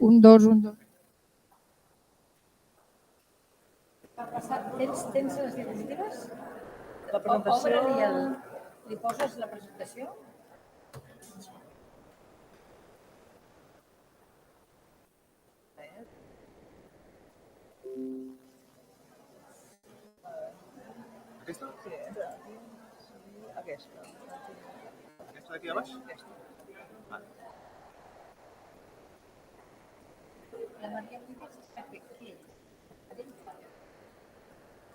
Un, dos, un, dos. Tens les diapositives? La presentació... Li poses la presentació? Aquesta? Sí, aquesta. Aquesta d'aquí a baix? Aquesta. La Maria Buigas està aquí.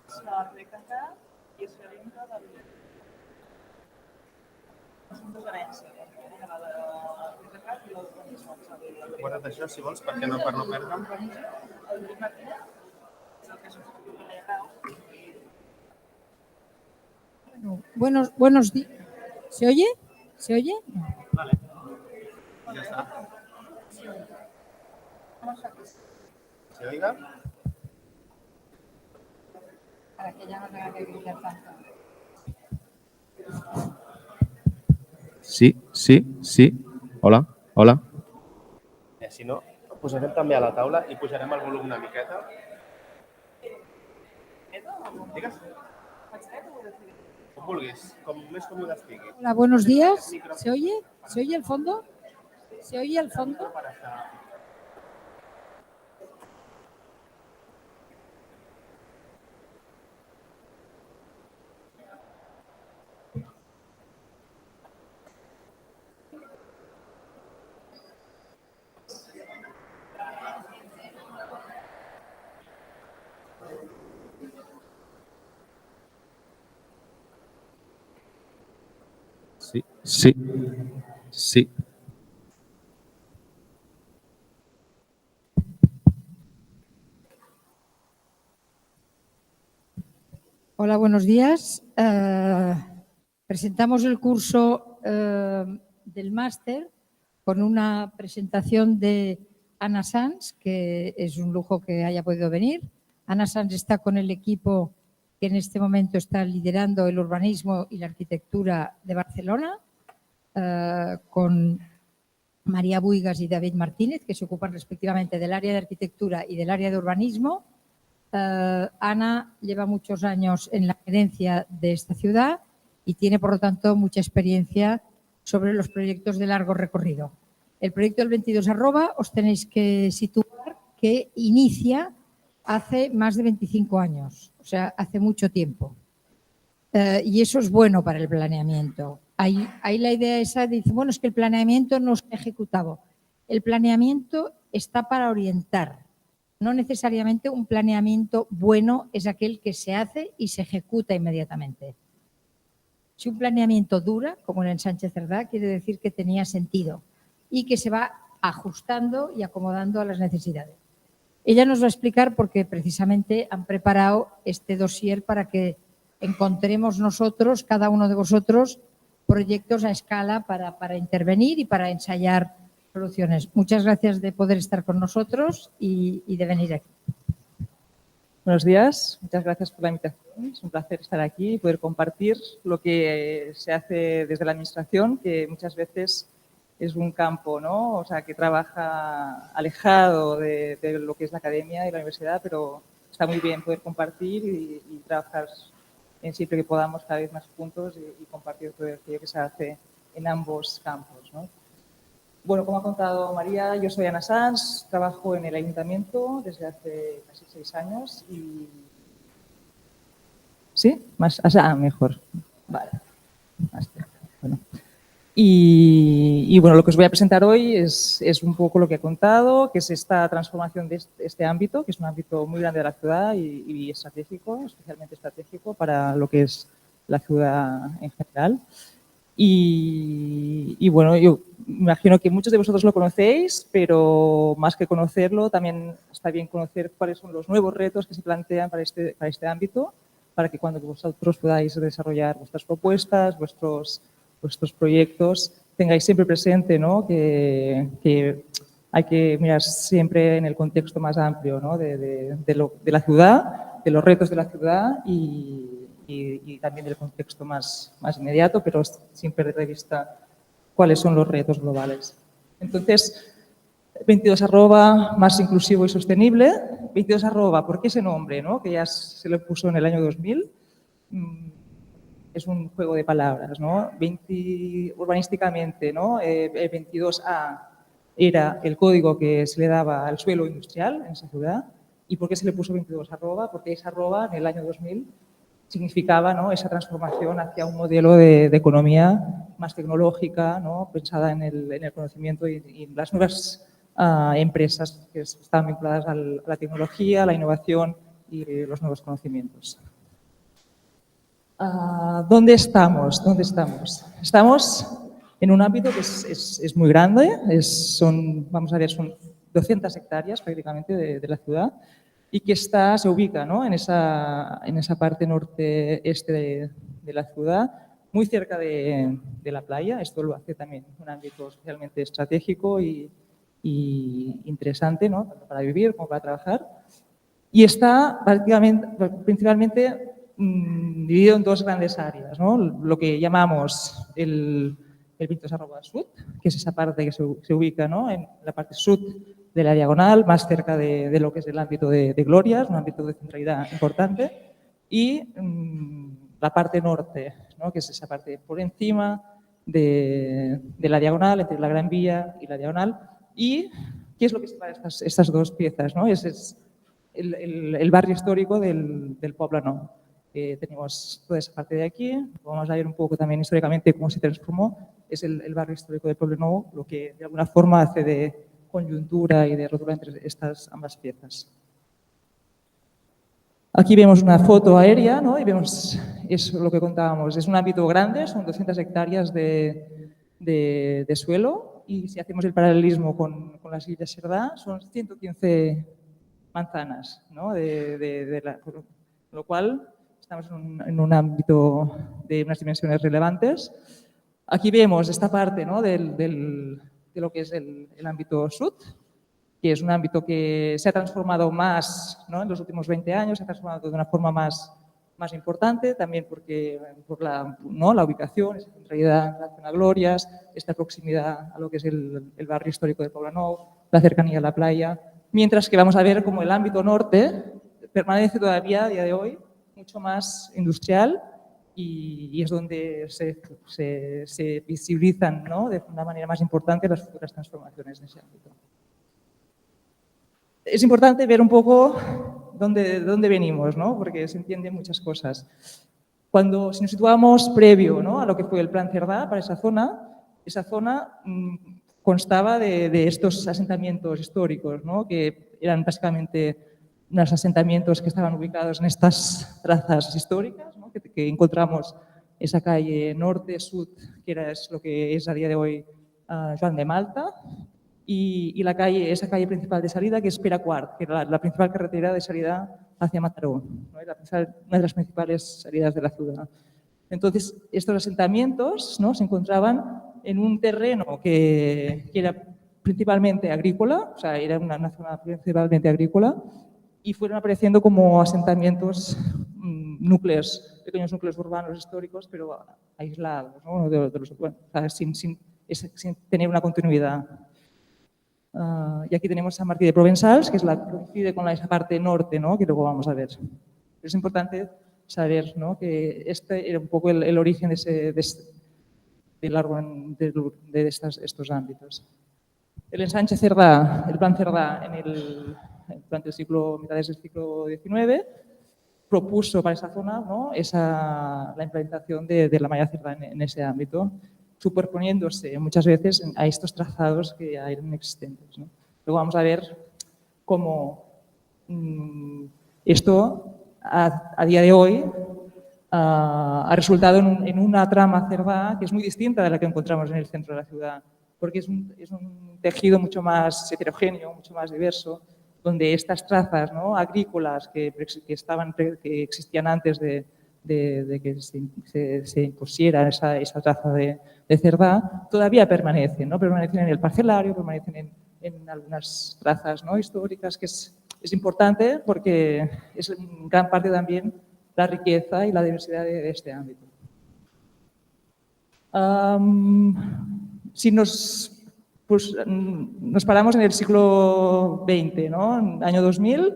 És l'arquitecta i és gerenta del... Assumptes d'herència. La de l'arquitecta i l'urbanisme. Guarda't això, si vols, per no perdre'm. El Lluís Martínez és el que substituye la Grau. Buenos días. ¿Se oye? ¿Se oye? Vale. Ya está. ¿Se oiga? Para que ya no tenga que gritar tanto. Sí. Hola. Si no, posarem també a la taula i pujarem el volum una miqueta. Digues? Com vulguis, com més còmode estigui. Hola, buenos días. ¿Se oye? ¿Se oye el fondo? ¿Se oye el fondo? Sí. Hola, buenos días. Presentamos el curso del máster con una presentación de Ana Sanz, que es un lujo que haya podido venir. Ana Sanz está con el equipo que en este momento está liderando el urbanismo y la arquitectura de Barcelona, con María Buigas y David Martínez, que se ocupan respectivamente del área de arquitectura y del área de urbanismo. Ana lleva muchos años en la gerencia de esta ciudad y tiene, por lo tanto, mucha experiencia sobre los proyectos de largo recorrido. El proyecto del 22 os tenéis que situar que inicia hace más de 25 años, o sea, hace mucho tiempo. Y eso es bueno para el planeamiento. Ahí la idea esa dice, bueno, es que el planeamiento no está ejecutado. El planeamiento está para orientar. No necesariamente un planeamiento bueno es aquel que se hace y se ejecuta inmediatamente. Si un planeamiento dura, como en el Sánchez Cerdá, quiere decir que tenía sentido y que se va ajustando y acomodando a las necesidades. Ella nos va a explicar porque precisamente han preparado este dossier para que encontremos nosotros, cada uno de vosotros, proyectos a escala para intervenir y para ensayar soluciones. Muchas gracias de poder estar con nosotros y de venir aquí. Buenos días, muchas gracias por la invitación. Es un placer estar aquí y poder compartir lo que se hace desde la Administración, que muchas veces es un campo, ¿no? O sea, que trabaja alejado de lo que es la academia y la universidad, pero está muy bien poder compartir y trabajar en siempre que podamos cada vez más juntos y compartir todo aquello que se hace en ambos campos, ¿no? Bueno, como ha contado María, yo soy Ana Sanz, trabajo en el Ayuntamiento desde hace casi 6 años y... ¿Sí? Más, mejor. Vale. Bueno. Y bueno, lo que os voy a presentar hoy es un poco lo que he contado, que es esta transformación de este ámbito, que es un ámbito muy grande de la ciudad y estratégico, especialmente estratégico para lo que es la ciudad en general. Y bueno, yo imagino que muchos de vosotros lo conocéis, pero más que conocerlo, también está bien conocer cuáles son los nuevos retos que se plantean para este ámbito, para que cuando vosotros podáis desarrollar vuestras propuestas, vuestros proyectos, tengáis siempre presente, ¿no? que hay que mirar siempre en el contexto más amplio, ¿no? de la ciudad, de los retos de la ciudad y también del contexto más inmediato, pero sin perder de vista cuáles son los retos globales. Entonces, 22@ más inclusivo y sostenible. 22@, ¿por qué ese nombre, no? Que ya se le puso en el año 2000. Es un juego de palabras, ¿no? Urbanísticamente, ¿no? El 22A era el código que se le daba al suelo industrial en esa ciudad. ¿Y por qué se le puso 22@? Porque esa arroba en el año 2000 significaba, ¿no?, esa transformación hacia un modelo de economía más tecnológica, ¿no?, pensada en el conocimiento y las nuevas empresas que estaban vinculadas a la tecnología, la innovación y los nuevos conocimientos. ¿Dónde estamos? ¿Dónde estamos? Estamos en un ámbito que es muy grande, vamos a ver, son 200 hectáreas prácticamente de la ciudad y que se ubica, ¿no?, en esa parte norte-este de la ciudad, muy cerca de la playa. Esto lo hace también un ámbito especialmente estratégico y interesante, ¿no?, tanto para vivir como para trabajar. Y está principalmente dividido en dos grandes áreas, ¿no? Lo que llamamos el 22@ Sud, que es esa parte que se ubica, ¿no?, en la parte sud de la diagonal, más cerca de lo que es el ámbito de Glorias, un ámbito de centralidad importante, y la parte norte, ¿no?, que es esa parte por encima de la diagonal, entre la Gran Vía y la diagonal. ¿Y qué es lo que separa estas dos piezas, ¿no? Es el barrio histórico del Poblenou. Tenemos toda esa parte de aquí. Vamos a ver un poco también históricamente cómo se transformó. Es el barrio histórico del Poblenou, lo que de alguna forma hace de conjuntura y de rotura entre estas ambas piezas. Aquí vemos una foto aérea, ¿no?, y vemos eso, lo que contábamos. Es un ámbito grande, son 200 hectáreas de suelo, y si hacemos el paralelismo con las Illes Cerdà, son 115 manzanas, ¿no?, con lo cual estamos en un ámbito de unas dimensiones relevantes. Aquí vemos esta parte, ¿no?, de lo que es el ámbito sud, que es un ámbito que se ha transformado más, ¿no?, en los últimos 20 años, se ha transformado de una forma más importante, también por la ubicación, esa centralidad en la zona Glorias, esta proximidad a lo que es el barrio histórico de Poblenou, la cercanía a la playa, mientras que vamos a ver cómo el ámbito norte permanece todavía a día de hoy mucho más industrial y es donde se visibilizan, ¿no?, de una manera más importante las futuras transformaciones en ese ámbito. Es importante ver un poco dónde venimos, ¿no?, porque se entienden muchas cosas. Si nos situamos previo, ¿no?, a lo que fue el Plan Cerdà para esa zona constaba de estos asentamientos históricos, ¿no?, que eran básicamente unos asentamientos que estaban ubicados en estas trazas históricas, ¿no?, que encontramos esa calle norte-sud, que es lo que es a día de hoy Joan de Malta, y esa calle principal de salida, que es Pere IV, que era la principal carretera de salida hacia Mataró, ¿no?, una de las principales salidas de la ciudad. Entonces, estos asentamientos, ¿no?, se encontraban en un terreno que era principalmente agrícola, o sea, era una zona principalmente agrícola, y fueron apareciendo como asentamientos, pequeños núcleos urbanos históricos, pero aislados, ¿no?, sin tener una continuidad. Y aquí tenemos San Martí de Provençals, que es la que coincide con esa parte norte, ¿no?, que luego vamos a ver. Pero es importante saber, ¿no?, que este era un poco el origen de estos ámbitos. El ensanche Cerdà, el Plan Cerdà, durante mitades del siglo XIX, propuso para esa zona, ¿no?, la implementación de la malla Cerdà en ese ámbito, superponiéndose muchas veces a estos trazados que ya eran existentes, ¿no? Luego vamos a ver cómo esto a día de hoy ha resultado en una trama Cerdà que es muy distinta de la que encontramos en el centro de la ciudad, porque es un tejido mucho más heterogéneo, mucho más diverso, donde estas trazas, ¿no?, agrícolas que existían antes de que se impusiera esa traza de Cerdà, todavía permanecen, ¿no? Permanecen en el parcelario, permanecen en algunas trazas, ¿no?, históricas, que es importante porque es en gran parte también la riqueza y la diversidad de este ámbito. Si nos Pues nos paramos en el siglo XX, ¿no? En el año 2000.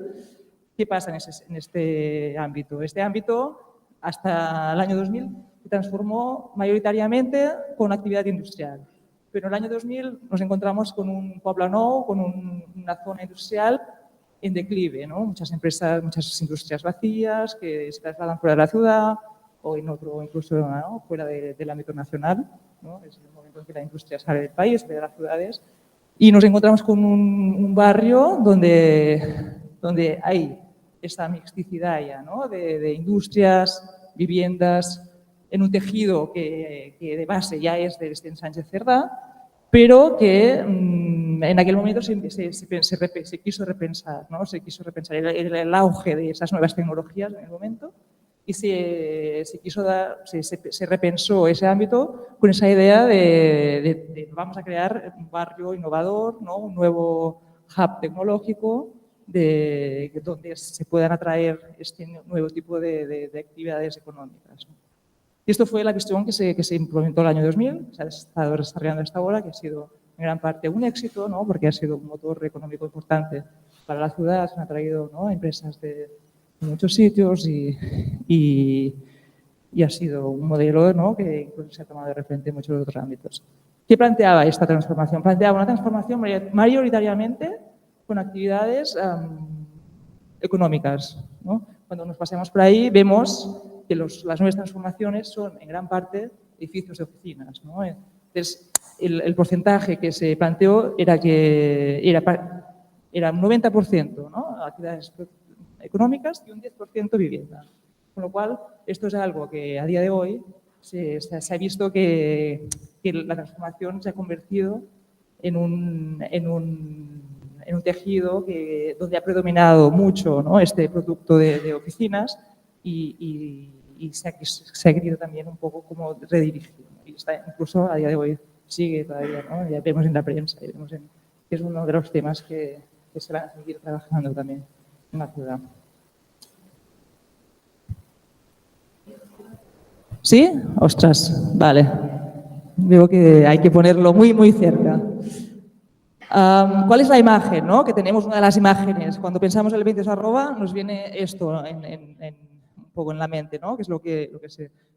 ¿Qué pasa en este ámbito? Este ámbito, hasta el año 2000, se transformó mayoritariamente con actividad industrial. Pero en el año 2000 nos encontramos con un Poble Nou, con una zona industrial en declive, ¿no? Muchas empresas, muchas industrias vacías que se trasladan fuera de la ciudad o en otro, incluso, ¿no?, fuera del ámbito nacional, ¿no? Es el momento en que la industria sale del país, sale de las ciudades. Y nos encontramos con un barrio donde hay esta mixticidad ya, ¿no?, de industrias, viviendas, en un tejido que de base ya es de Sánchez Cerdá, pero que en aquel momento se quiso repensar, ¿no? Se quiso repensar el auge de esas nuevas tecnologías en el momento y se repensó ese ámbito con esa idea de vamos a crear un barrio innovador, ¿no?, un nuevo hub tecnológico donde se puedan atraer este nuevo tipo de actividades económicas, ¿no? Y esto fue la visión que se implementó el año 2000, se ha estado desarrollando hasta ahora, que ha sido en gran parte un éxito, ¿no?, porque ha sido un motor económico importante para la ciudad, se han atraído, ¿no?, empresas de muchos sitios y ha sido un modelo, ¿no?, que incluso se ha tomado de referente en muchos otros ámbitos. ¿Qué planteaba esta transformación? Planteaba una transformación mayoritariamente con actividades económicas, ¿no? Cuando nos paseamos por ahí vemos que las nuevas transformaciones son en gran parte edificios de oficinas, ¿no? Entonces, el porcentaje que se planteó era un 90%, ¿no?, actividades económicas y un 10% vivienda. Con lo cual, esto es algo que a día de hoy se ha visto que la transformación se ha convertido en un tejido donde ha predominado mucho, ¿no?, este producto de oficinas y se ha querido también un poco como redirigir. Y incluso a día de hoy sigue todavía, ¿no? Ya vemos en la prensa, que es uno de los temas que se van a seguir trabajando también en la ciudad. ¿Sí? Ostras, vale. Veo que hay que ponerlo muy, muy cerca. ¿Cuál es la imagen, ¿no?, que tenemos? Una de las imágenes, cuando pensamos en el 20 arroba, nos viene esto un poco en la mente, ¿no?, que es lo que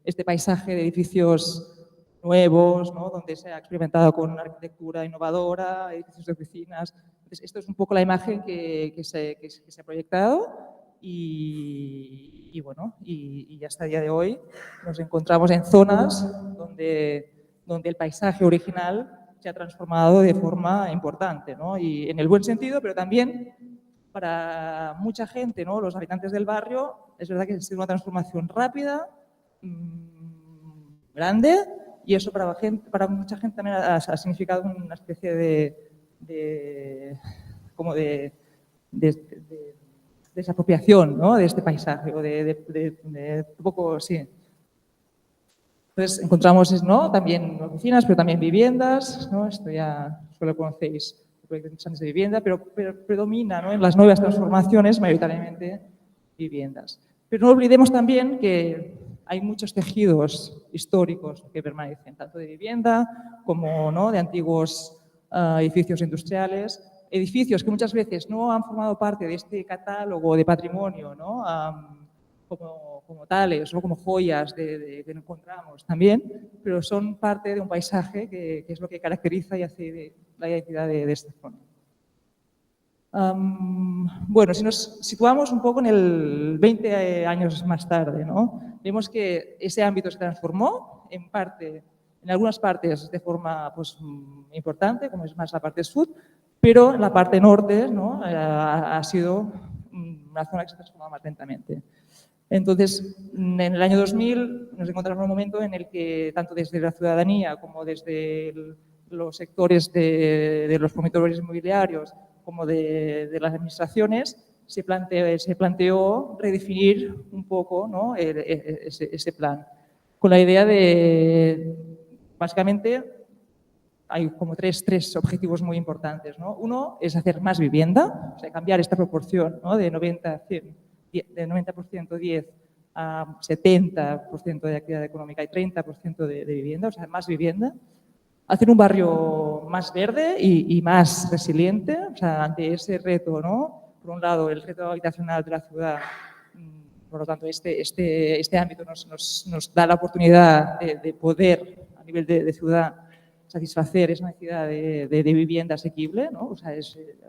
este paisaje de edificios nuevos, ¿no?, donde se ha experimentado con una arquitectura innovadora, edificios de oficinas. Entonces, esto es un poco la imagen que se ha proyectado y bueno, y hasta el día de hoy nos encontramos en zonas donde el paisaje original se ha transformado de forma importante, ¿no?, y en el buen sentido, pero también para mucha gente, ¿no?, los habitantes del barrio, es verdad que ha sido una transformación rápida, grande, y eso para mucha gente también ha significado una especie de desapropiación, ¿no?, de este paisaje, o de poco, sí. Entonces, encontramos, ¿no?, también oficinas, pero también viviendas, ¿no? Esto ya solo conocéis, proyectos de vivienda, pero predomina, ¿no?, en las nuevas transformaciones mayoritariamente viviendas. Pero no olvidemos también que hay muchos tejidos históricos que permanecen, tanto de vivienda como, ¿no?, de antiguos edificios industriales, edificios que muchas veces no han formado parte de este catálogo de patrimonio, ¿no?, como tales, ¿no?, como joyas que encontramos también, pero son parte de un paisaje que es lo que caracteriza y hace la identidad de esta zona. Bueno, si nos situamos un poco en el 20 años más tarde, ¿no?, vemos que ese ámbito se transformó en algunas partes de forma, pues, importante, como es más la parte sur, pero en la parte norte, ¿no?, ha sido una zona que se ha transformado más lentamente. Entonces, en el año 2000 nos encontramos en un momento en el que, tanto desde la ciudadanía como desde los sectores de los promotores inmobiliarios como de las administraciones, se planteó redefinir un poco, ¿no?, ese plan, con la idea de, básicamente, hay como tres objetivos muy importantes, ¿no? Uno es hacer más vivienda, o sea, cambiar esta proporción, ¿no?, de 90% 10 a 70% de actividad económica y 30% de vivienda, o sea, más vivienda. Hacer un barrio más verde y más resiliente. O sea, ante ese reto, ¿no? Por un lado, el reto habitacional de la ciudad. Por lo tanto, este ámbito nos da la oportunidad de poder, a nivel de ciudad, satisfacer esa necesidad de vivienda asequible, ¿no? O sea,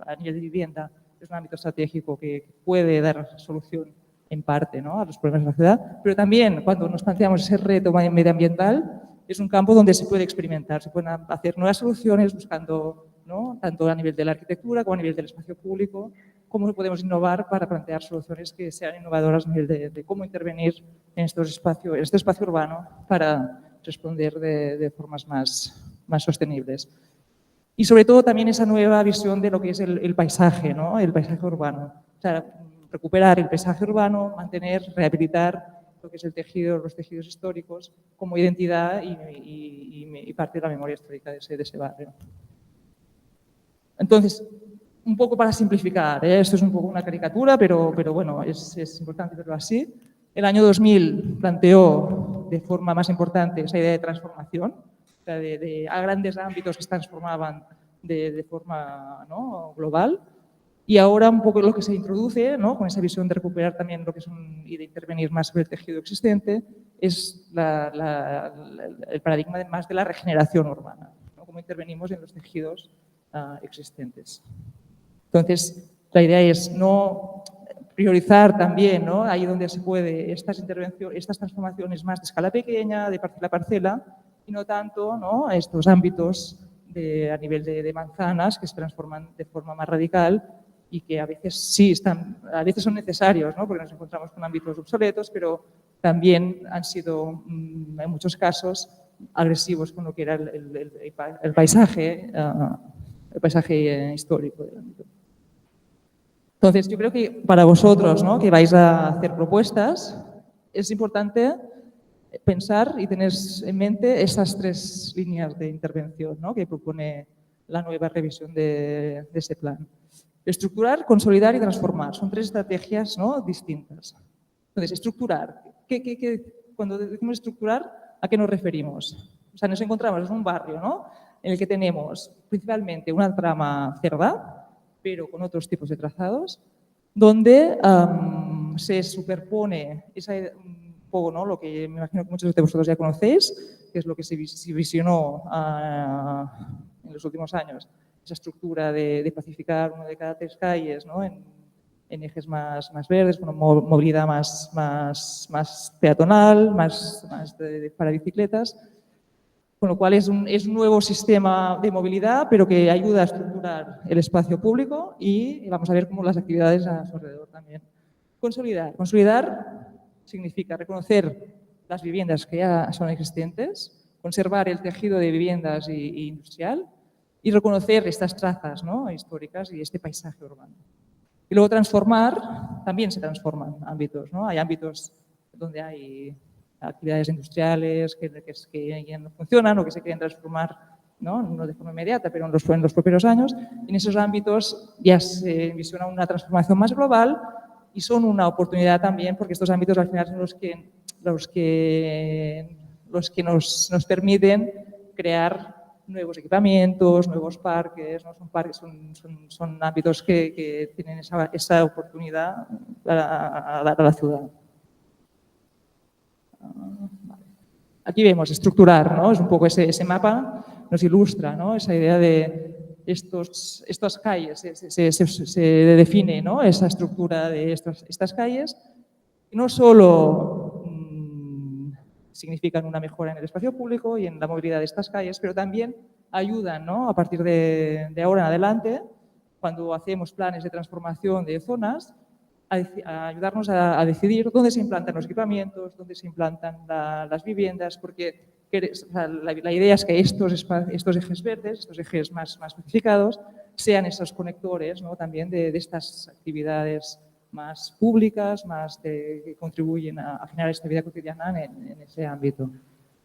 a nivel de vivienda es un ámbito estratégico que puede dar solución en parte, ¿no? A los problemas de la ciudad, pero también cuando nos planteamos ese reto medioambiental es un campo donde se puede experimentar, se pueden hacer nuevas soluciones buscando, ¿no? Tanto a nivel de la arquitectura como a nivel del espacio público, cómo podemos innovar para plantear soluciones que sean innovadoras a nivel de cómo intervenir en este espacio urbano para responder de formas más sostenibles. Y sobre todo también esa nueva visión de lo que es el paisaje, ¿no? El paisaje urbano. O sea, recuperar el paisaje urbano, mantener, rehabilitar lo que es los tejidos históricos como identidad y parte de la memoria histórica de ese barrio. Entonces, un poco para simplificar, esto es un poco una caricatura, pero bueno, es importante verlo así. El año 2000 planteó de forma más importante esa idea de transformación, o sea, a grandes ámbitos que se transformaban de forma, ¿no? global. Y ahora un poco lo que se introduce, ¿no? con esa visión de recuperar también lo que y de intervenir más sobre el tejido existente, es el paradigma más de la regeneración urbana, ¿no? Cómo intervenimos en los tejidos existentes. Entonces, la idea es no priorizar también, ¿no? ahí donde se puede, estas transformaciones más de escala pequeña, de parcela a parcela, y no tanto, ¿no? a estos ámbitos a nivel de manzanas que se transforman de forma más radical y que a veces a veces son necesarios, ¿no? porque nos encontramos con ámbitos obsoletos, pero también han sido, en muchos casos, agresivos con lo que era el paisaje histórico del ámbito. Entonces, yo creo que para vosotros, ¿no? que vais a hacer propuestas, es importante pensar y tener en mente esas 3 líneas de intervención, ¿no? que propone la nueva revisión de ese plan. Estructurar, consolidar y transformar. Son 3 estrategias, ¿no? distintas. Entonces, estructurar. Cuando decimos estructurar, ¿a qué nos referimos? O sea, nos encontramos en un barrio, ¿no? en el que tenemos principalmente una trama cerda, pero con otros tipos de trazados, donde se superpone un poco, ¿no? lo que me imagino que muchos de vosotros ya conocéis, que es lo que se visionó en los últimos años, esa estructura de pacificar una de cada 3 calles, ¿no? en ejes más verdes, con una movilidad más peatonal, más para bicicletas, con lo cual es un nuevo sistema de movilidad, pero que ayuda a estructurar el espacio público y vamos a ver cómo las actividades a su alrededor también. Consolidar. Consolidar significa reconocer las viviendas que ya son existentes, conservar el tejido de viviendas y industrial y reconocer estas trazas, ¿no? históricas y este paisaje urbano. Y luego transformar, también se transforman ámbitos, ¿no? Hay ámbitos donde hay actividades industriales que ya no funcionan o que se quieren transformar, no de forma inmediata, pero en los propios años. En esos ámbitos ya se visiona una transformación más global y son una oportunidad también porque estos ámbitos al final son los que nos permiten crear nuevos equipamientos, nuevos parques, ¿no? Son ámbitos que tienen esa oportunidad a dar a la ciudad. Aquí vemos estructurar, ¿no? Es un poco ese mapa, nos ilustra, ¿no? Esa idea de estas calles, se define, ¿no? Esa estructura de estas calles, y no solo significan una mejora en el espacio público y en la movilidad de estas calles, pero también ayudan, ¿no? A partir de ahora en adelante, cuando hacemos planes de transformación de zonas, a ayudarnos a decidir dónde se implantan los equipamientos, dónde se implantan las viviendas, porque la idea es que estos ejes verdes, estos ejes más pacificados, sean esos conectores, ¿no? también de estas actividades más públicas, que contribuyen a generar esta vida cotidiana en ese ámbito.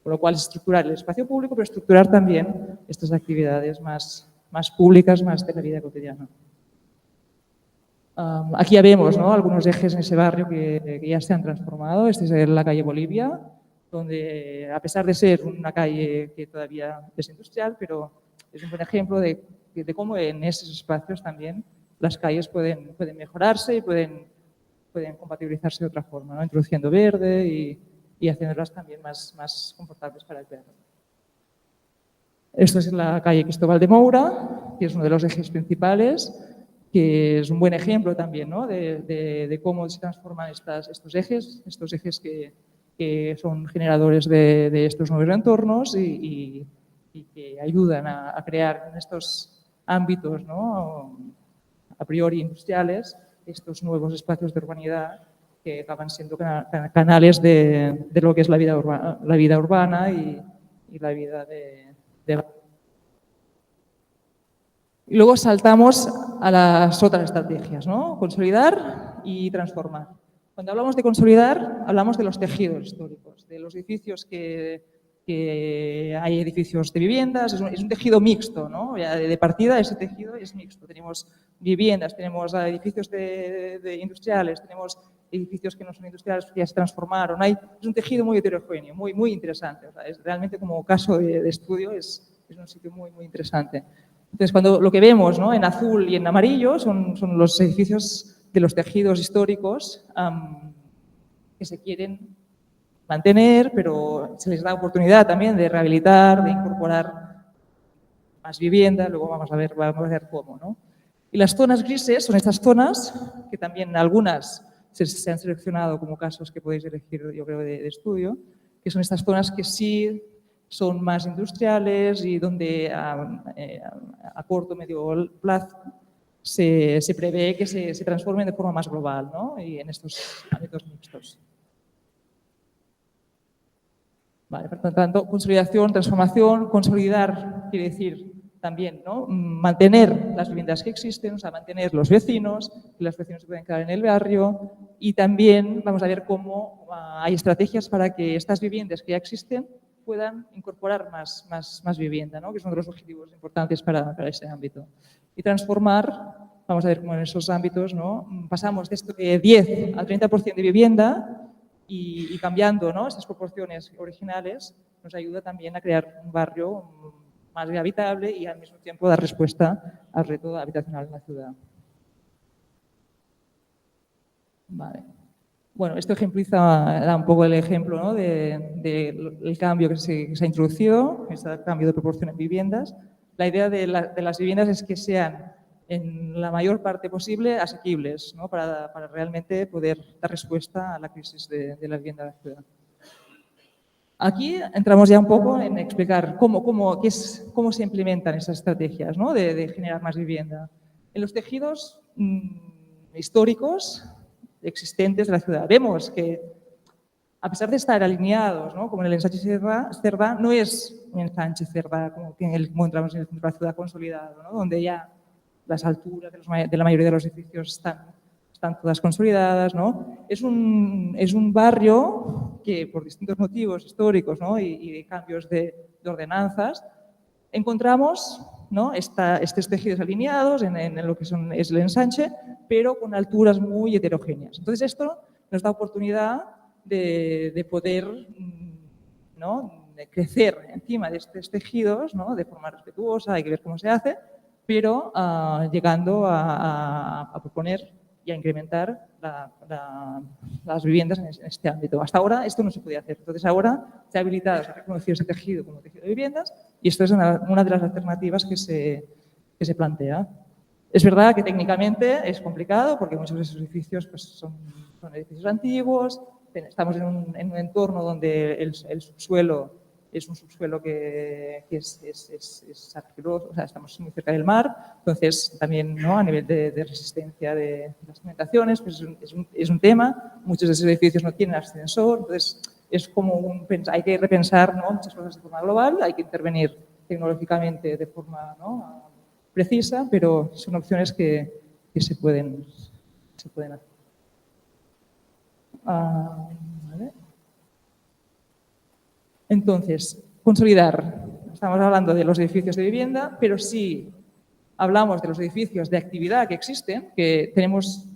Con lo cual es estructurar el espacio público, pero estructurar también estas actividades más públicas, más de la vida cotidiana. Aquí ya vemos, ¿no? algunos ejes en ese barrio que ya se han transformado. Este es la calle Bolivia, donde a pesar de ser una calle que todavía es industrial, pero es un buen ejemplo de cómo en esos espacios también las calles pueden mejorarse y pueden compatibilizarse de otra forma, ¿no? Introduciendo verde y haciéndolas también más confortables para el perro. Esto es la calle Cristóbal de Moura, que es uno de los ejes principales, que es un buen ejemplo también, ¿no? de cómo se transforman estos ejes que son generadores de estos nuevos entornos y que ayudan a crear en estos ámbitos, ¿no? A priori industriales, estos nuevos espacios de urbanidad que acaban siendo canales de lo que es la vida urbana y la vida de... Y luego saltamos a las otras estrategias, ¿no? Consolidar y transformar. Cuando hablamos de consolidar, hablamos de los tejidos históricos, de los edificios que hay edificios de viviendas, es un tejido mixto, ¿no? De partida ese tejido es mixto. Tenemos viviendas, tenemos edificios de industriales, tenemos edificios que no son industriales que ya se transformaron. Es un tejido muy heterogéneo, muy interesante. O sea, es realmente como caso de estudio, es un sitio muy interesante. Entonces, cuando lo que vemos, ¿no? En azul y en amarillo son los edificios de los tejidos históricos que se quieren mantener, pero se les da oportunidad también de rehabilitar, de incorporar más vivienda, luego vamos a ver cómo, ¿no? Y las zonas grises son estas zonas que también algunas se han seleccionado como casos que podéis elegir, yo creo, de estudio, que son estas zonas que sí son más industriales y donde a corto o medio plazo se prevé que se transformen de forma más global, ¿no? Y en estos ámbitos mixtos. Vale, por lo tanto, consolidación, transformación, consolidar quiere decir también, ¿no? Mantener las viviendas que existen, o sea, mantener los vecinos, que los vecinos se pueden quedar en el barrio y también vamos a ver cómo hay estrategias para que estas viviendas que ya existen puedan incorporar más vivienda, ¿no? Que es uno de los objetivos importantes para ese ámbito. Y transformar, vamos a ver cómo en esos ámbitos, ¿no? Pasamos de esto de 10 al 30% de vivienda y cambiando, ¿no? Estas proporciones originales nos ayuda también a crear un barrio más habitable y al mismo tiempo dar respuesta al reto habitacional en la ciudad. Vale. Bueno, esto da un poco el ejemplo, ¿no? del cambio que se ha introducido, este cambio de proporción en viviendas. La idea de las viviendas es que sean en la mayor parte posible asequibles, ¿no? para realmente poder dar respuesta a la crisis de la vivienda de la ciudad. Aquí entramos ya un poco en explicar cómo se implementan esas estrategias, ¿no? de generar más vivienda. En los tejidos históricos existentes de la ciudad vemos que, a pesar de estar alineados, ¿no? Como en el ensanche Cerdá, no es un ensanche Cerdá como que encontramos en el centro de la ciudad consolidado, ¿no? Donde ya las alturas de la mayoría de los edificios están todas consolidadas, ¿no? Es un barrio que, por distintos motivos históricos, ¿no? y cambios de ordenanzas, encontramos, ¿no? estos tejidos alineados en lo que es el ensanche, pero con alturas muy heterogéneas. Entonces, esto nos da oportunidad de poder, ¿no? de crecer encima de estos tejidos, ¿no? de forma respetuosa, hay que ver cómo se hace, pero llegando a proponer y a incrementar las viviendas en este ámbito. Hasta ahora esto no se podía hacer. Entonces ahora se ha habilitado, se ha reconocido ese tejido como tejido de viviendas y esto es una de las alternativas que se plantea. Es verdad que técnicamente es complicado porque muchos de esos edificios pues, son edificios antiguos, estamos en un entorno donde el subsuelo es un subsuelo que es argiloso, o sea, estamos muy cerca del mar, entonces también, ¿no? a nivel de resistencia de las cimentaciones, pues es un tema. Muchos de esos edificios no tienen ascensor, entonces es como hay que repensar, ¿no? muchas cosas de forma global, hay que intervenir tecnológicamente de forma, ¿no? precisa, pero son opciones que se pueden hacer. ¿Vale? Entonces, consolidar. Estamos hablando de los edificios de vivienda, pero si hablamos de los edificios de actividad que existen, que tenemos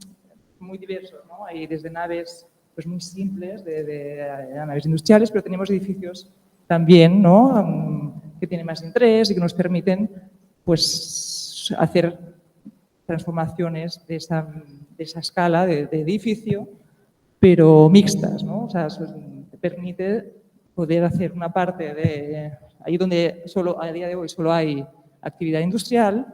muy diversos, ¿no? Hay desde naves pues, muy simples, de naves industriales, pero tenemos edificios también, ¿no? que tienen más interés y que nos permiten pues, hacer transformaciones de esa escala de edificio, pero mixtas, ¿no? O sea, eso te permite poder hacer una parte de ahí donde a día de hoy solo hay actividad industrial.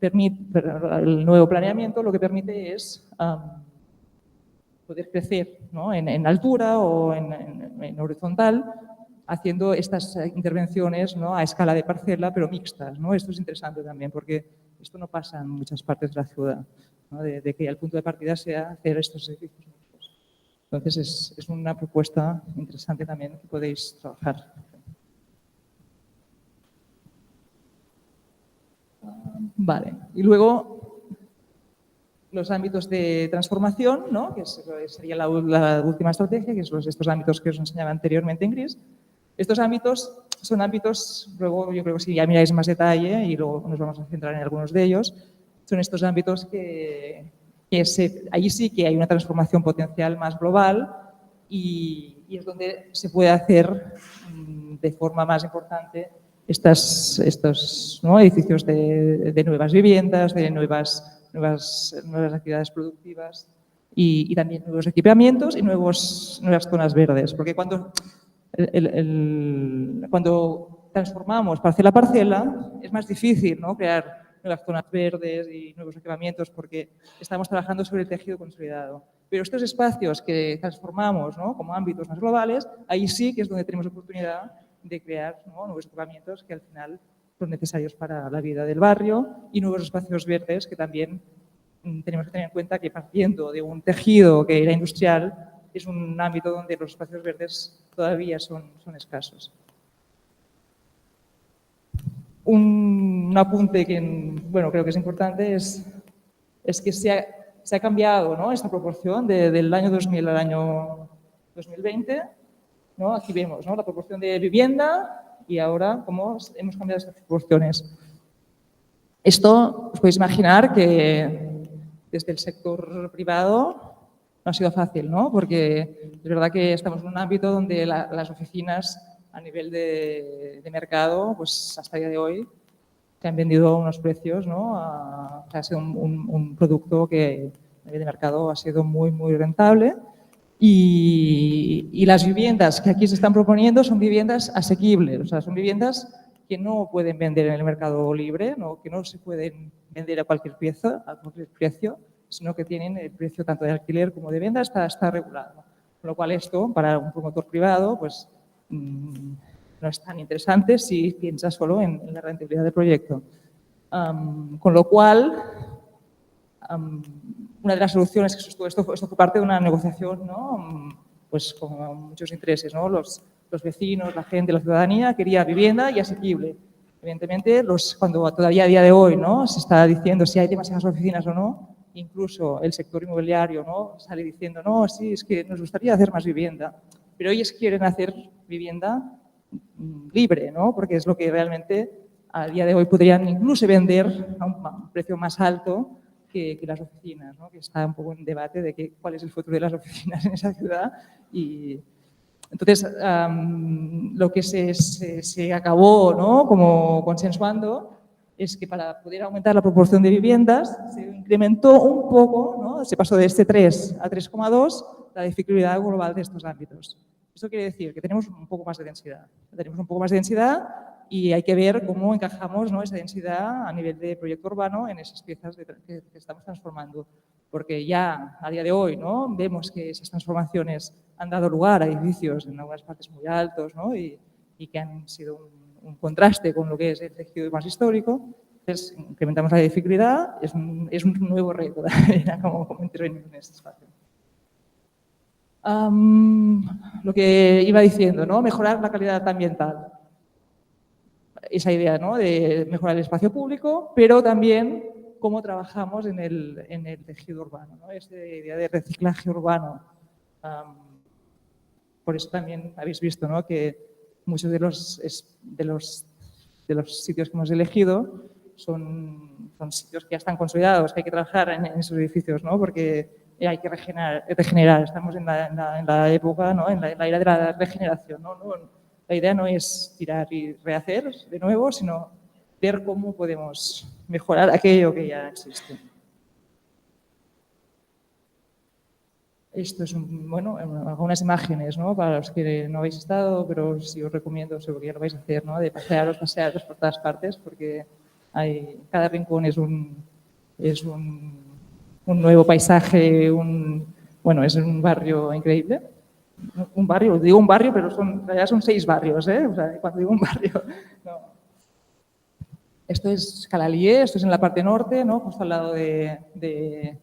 El nuevo planeamiento lo que permite es poder crecer, ¿no? en altura o en horizontal, haciendo estas intervenciones, ¿no? a escala de parcela, pero mixtas, ¿no? Esto es interesante también, porque esto no pasa en muchas partes de la ciudad, ¿no? de que el punto de partida sea hacer estos edificios mixtos. Entonces, es una propuesta interesante también que podéis trabajar. Vale, y luego los ámbitos de transformación, ¿no? que sería la última estrategia, que son estos ámbitos que os enseñaba anteriormente en gris. Estos ámbitos son ámbitos, luego yo creo que si ya miráis más detalle y luego nos vamos a centrar en algunos de ellos, son estos ámbitos que ahí sí que hay una transformación potencial más global y es donde se puede hacer de forma más importante estos ¿no? edificios de nuevas viviendas, de nuevas actividades productivas y también nuevos equipamientos y nuevas zonas verdes. Porque cuando transformamos parcela a parcela es más difícil, ¿no? crear nuevas zonas verdes y nuevos equipamientos porque estamos trabajando sobre el tejido consolidado. Pero estos espacios que transformamos, ¿no? como ámbitos más globales, ahí sí que es donde tenemos oportunidad de crear, ¿no? nuevos equipamientos que al final son necesarios para la vida del barrio y nuevos espacios verdes que también tenemos que tener en cuenta que partiendo de un tejido que era industrial es un ámbito donde los espacios verdes todavía son escasos. Un apunte que bueno, creo que es importante es que se ha cambiado, ¿no? esta proporción del año 2000 al año 2020. ¿no? Aquí vemos, ¿no? la proporción de vivienda y ahora cómo hemos cambiado estas proporciones. Esto os podéis imaginar que desde el sector privado no ha sido fácil, ¿no? porque es verdad que estamos en un ámbito donde las oficinas a nivel de mercado, pues hasta el día de hoy se han vendido a unos precios, ¿no? Ha sido un producto que a nivel de mercado ha sido muy, muy rentable. Y las viviendas que aquí se están proponiendo son viviendas asequibles, o sea, son viviendas que no pueden vender en el mercado libre, ¿no? que no se pueden vender a cualquier precio, sino que tienen el precio tanto de alquiler como de venta está regulado. Con lo cual esto, para un promotor privado, pues no es tan interesante si piensa solo en la rentabilidad del proyecto. Con lo cual, una de las soluciones es que esto fue parte de una negociación, ¿no? pues con muchos intereses, ¿no? Los vecinos, la gente, la ciudadanía quería vivienda y asequible. Evidentemente, cuando todavía a día de hoy, ¿no? se está diciendo si hay demasiadas oficinas o no, incluso el sector inmobiliario, ¿no? sale diciendo, no, sí, es que nos gustaría hacer más vivienda, pero ellos quieren hacer vivienda libre, ¿no? porque es lo que realmente a día de hoy podrían incluso vender a un precio más alto que las oficinas, ¿no? que está un poco en debate de cuál es el futuro de las oficinas en esa ciudad. Y entonces, lo que se acabó, ¿no? como consensuando es que para poder aumentar la proporción de viviendas se incrementó un poco, ¿no? se pasó de este 3 a 3,2 la dificultad global de estos ámbitos. Esto quiere decir que tenemos un poco más de densidad. Tenemos un poco más de densidad y hay que ver cómo encajamos, ¿no? esa densidad a nivel de proyecto urbano en esas piezas que estamos transformando. Porque ya a día de hoy, ¿no? vemos que esas transformaciones han dado lugar a edificios en algunas partes muy altos, ¿no? y que han sido un contraste con lo que es el tejido más histórico. Entonces, incrementamos la dificultad, es un nuevo reto como intervenir en este espacio. Lo que iba diciendo, ¿no? mejorar la calidad ambiental. Esa idea, ¿no? de mejorar el espacio público, pero también cómo trabajamos en el tejido urbano, ¿no? Esta idea de reciclaje urbano. Por eso también habéis visto, ¿no? que muchos de los sitios que hemos elegido son sitios que ya están consolidados, que hay que trabajar en esos edificios, ¿no? porque hay que regenerar. Estamos en la época, ¿no? en la era de la regeneración. la idea no es tirar y rehacer de nuevo, sino ver cómo podemos mejorar aquello que ya existe. Esto es, algunas imágenes, ¿no? Para los que no habéis estado, pero sí os recomiendo, seguro que ya lo vais a hacer, ¿no? De pasearos por todas partes, porque cada rincón es un nuevo paisaje, es un barrio increíble. Un barrio, digo un barrio, pero en realidad son 6 barrios, ¿eh? O sea, cuando digo un barrio, no. Esto es Calalié, esto es en la parte norte, ¿no? Justo al lado de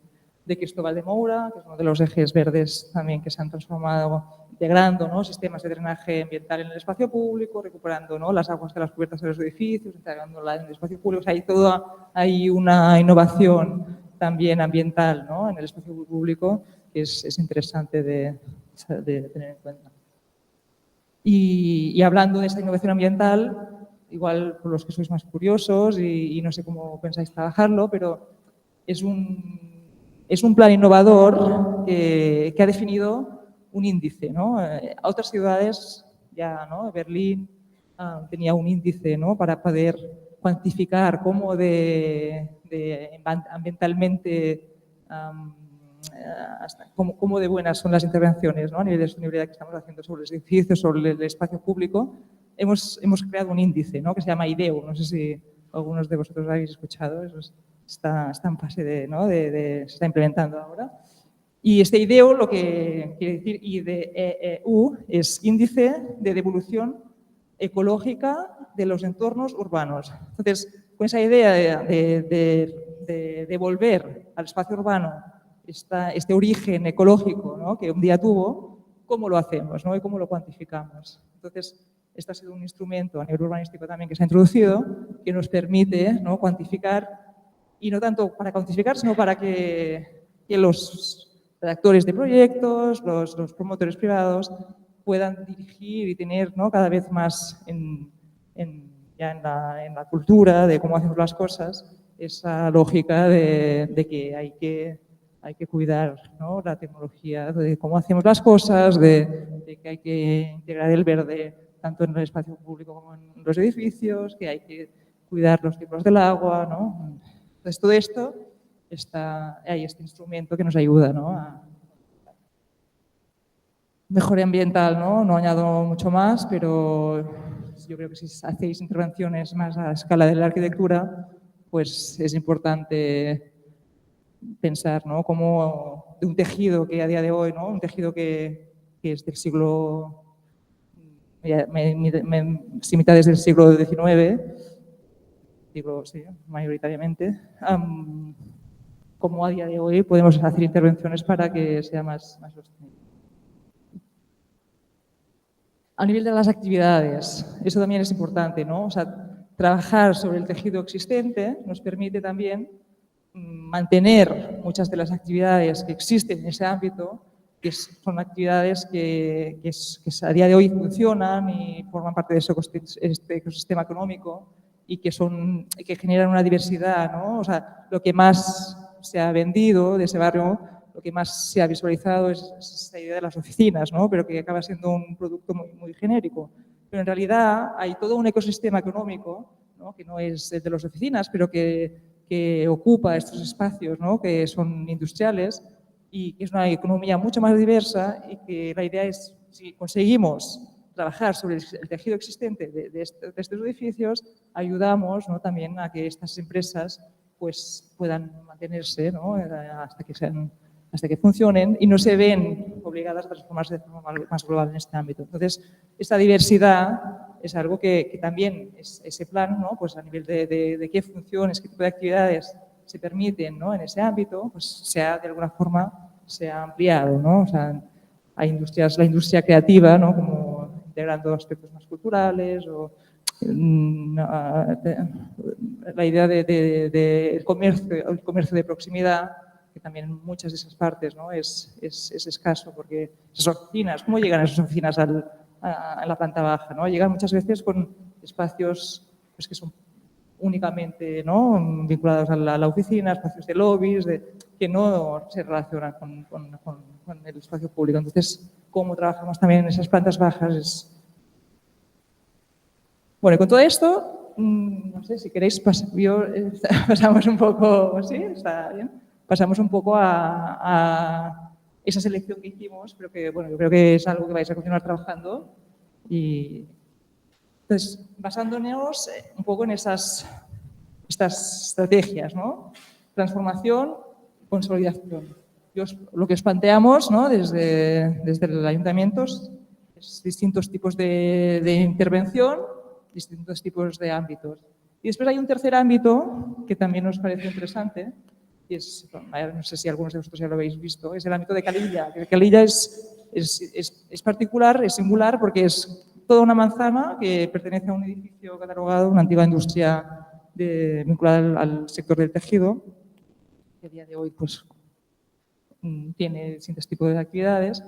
Cristóbal de Moura, que es uno de los ejes verdes también que se han transformado, integrando, ¿no? Sistemas de drenaje ambiental en el espacio público, recuperando, ¿no? Las aguas de las cubiertas de los edificios, integrándolas en el espacio público. O sea, hay una innovación también ambiental, ¿no? En el espacio público que es interesante de tener en cuenta. Y hablando de esa innovación ambiental, igual por los que sois más curiosos y no sé cómo pensáis trabajarlo, pero es un plan innovador que ha definido un índice, ¿no? A otras ciudades, ya, ¿no? Berlín tenía un índice, ¿no? Para poder cuantificar cómo ambientalmente cómo de buenas son las intervenciones, ¿no? A nivel de sostenibilidad que estamos haciendo sobre los edificios, sobre el espacio público. Hemos creado un índice, ¿no? Que se llama IDEO. No sé si algunos de vosotros lo habéis escuchado. Eso está en fase se está implementando ahora. Y este IDEO, lo que quiere decir IDEU, es Índice de Devolución Ecológica de los Entornos Urbanos. Entonces, con esa idea de devolver al espacio urbano este origen ecológico, ¿no? Que un día tuvo, ¿cómo lo hacemos, ¿no? Y cómo lo cuantificamos? Entonces, este ha sido un instrumento a nivel urbanístico también que se ha introducido, que nos permite, ¿no? Cuantificar, y no tanto para cuantificar, sino para que los redactores de proyectos, los promotores privados, puedan dirigir y tener, ¿no? Cada vez más en la cultura de cómo hacemos las cosas, esa lógica de que hay que cuidar, ¿no? La tecnología, de cómo hacemos las cosas, de que hay que integrar el verde tanto en el espacio público como en los edificios, que hay que cuidar los ciclos del agua, ¿no? Entonces, todo esto hay este instrumento que nos ayuda, ¿no? A mejora ambiental, ¿no? No añado mucho más, pero yo creo que si hacéis intervenciones más a escala de la arquitectura, pues es importante pensar, ¿no? Como de un tejido que a día de hoy, ¿no? Un tejido que es del siglo, mitades del siglo XIX, digo, sí, mayoritariamente, como a día de hoy podemos hacer intervenciones para que sea más sostenible. A nivel de las actividades, eso también es importante, ¿no? O sea, trabajar sobre el tejido existente nos permite también mantener muchas de las actividades que existen en ese ámbito, que son actividades que a día de hoy funcionan y forman parte de este ecosistema económico y que generan una diversidad, ¿no? O sea, lo que más se ha vendido de ese barrio, lo que más se ha visualizado es esta idea de las oficinas, ¿no? Pero que acaba siendo un producto muy, muy genérico. Pero en realidad hay todo un ecosistema económico, ¿no? Que no es el de las oficinas, pero que ocupa estos espacios, ¿no? Que son industriales y que es una economía mucho más diversa y que la idea es, si conseguimos trabajar sobre el tejido existente de estos edificios, ayudamos, ¿no? También a que estas empresas pues, puedan mantenerse, ¿no? hasta que funcionen y no se ven obligadas a transformarse de forma más global en este ámbito. Entonces, esta diversidad es algo que también ese plan, ¿no? Pues a nivel de qué funciones, qué tipo de actividades se permiten, ¿no? En ese ámbito, pues de alguna forma se ha ampliado, ¿no? O sea, hay la industria creativa, ¿no? Como integrando aspectos más culturales o la idea del comercio de proximidad, que también en muchas de esas partes, ¿no? es escaso, porque esas oficinas, ¿cómo llegan esas oficinas a la planta baja? ¿No? Llegan muchas veces con espacios pues, que son únicamente, ¿no? Vinculados a la oficina, espacios de lobbies, que no se relacionan con el espacio público. Entonces, cómo trabajamos también en esas plantas bajas Bueno, y con todo esto, no sé si queréis, pasamos un poco, ¿sí? ¿Está bien? Pasamos un poco a esa selección que hicimos, pero que, bueno, yo creo que es algo que vais a continuar trabajando. Y entonces, basándonos un poco en estas estrategias, ¿no? Transformación, consolidación. Lo que os planteamos, ¿no? desde el ayuntamiento es distintos tipos de intervención, distintos tipos de ámbitos. Y después hay un tercer ámbito que también nos parece interesante, y es, no sé si algunos de vosotros ya lo habéis visto, es el ámbito de Calilla. Calilla es particular, es singular, porque es toda una manzana que pertenece a un edificio catalogado, una antigua industria vinculada al sector del tejido, que a día de hoy pues, tiene distintos tipos de actividades,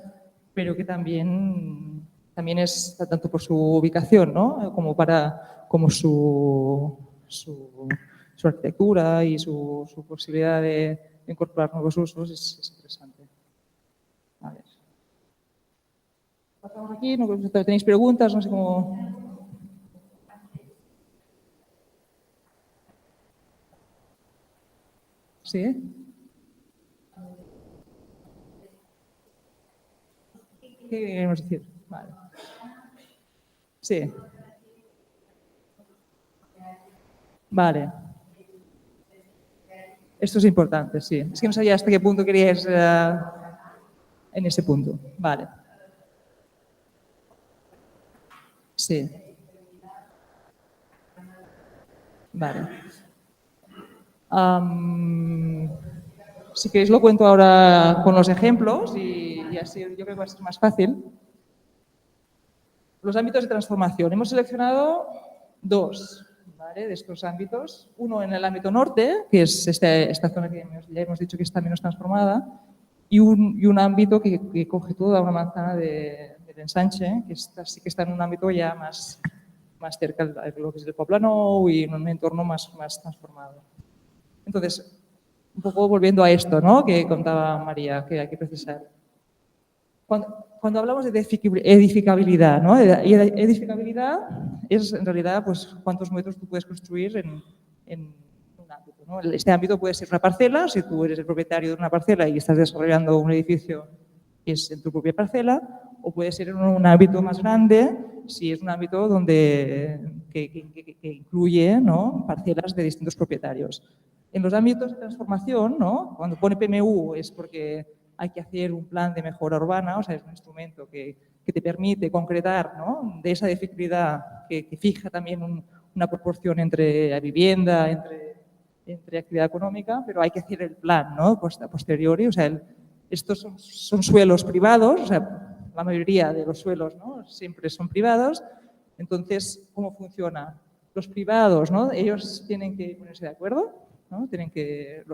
pero que también es tanto por su ubicación, ¿no? como su arquitectura y su posibilidad de incorporar nuevos usos es interesante. A ver. Pasamos aquí, no sé si tenéis preguntas, no sé cómo... ¿Sí? ¿Qué queremos decir? Vale. Sí. Vale. Esto es importante, sí. Es que no sabía hasta qué punto queríais en ese punto. Vale. Sí. Vale. Si queréis lo cuento ahora con los ejemplos y así yo creo que va a ser más fácil. Los ámbitos de transformación. Hemos seleccionado dos, ¿vale? De estos ámbitos. Uno en el ámbito norte, que es esta zona que ya hemos dicho que está menos transformada, y un ámbito que coge toda una manzana del ensanche, que sí que está en un ámbito ya más cerca de lo que es el Poblenou y en un entorno más transformado. Entonces, un poco volviendo a esto, ¿no? Que contaba María, que hay que precisar. Cuando hablamos de edificabilidad, ¿no? Y edificabilidad es en realidad pues, cuántos metros tú puedes construir en un ámbito, ¿no? Este ámbito puede ser una parcela, si tú eres el propietario de una parcela y estás desarrollando un edificio que es en tu propia parcela, o puede ser un ámbito más grande si es un ámbito que incluye, ¿no? Parcelas de distintos propietarios. En los ámbitos de transformación, ¿no? Cuando pone PMU es porque hay que hacer un plan de mejora urbana, o sea, es un instrumento que te permite concretar, ¿no? De esa definibilidad que fija también una proporción entre la vivienda, entre actividad económica, pero hay que hacer el plan, ¿no? A posteriori, o sea, estos son suelos privados, o sea, la mayoría de los suelos, ¿no? Siempre son privados. Entonces, ¿cómo funciona? Los privados, ¿no? Ellos tienen que ponerse de acuerdo, ¿no?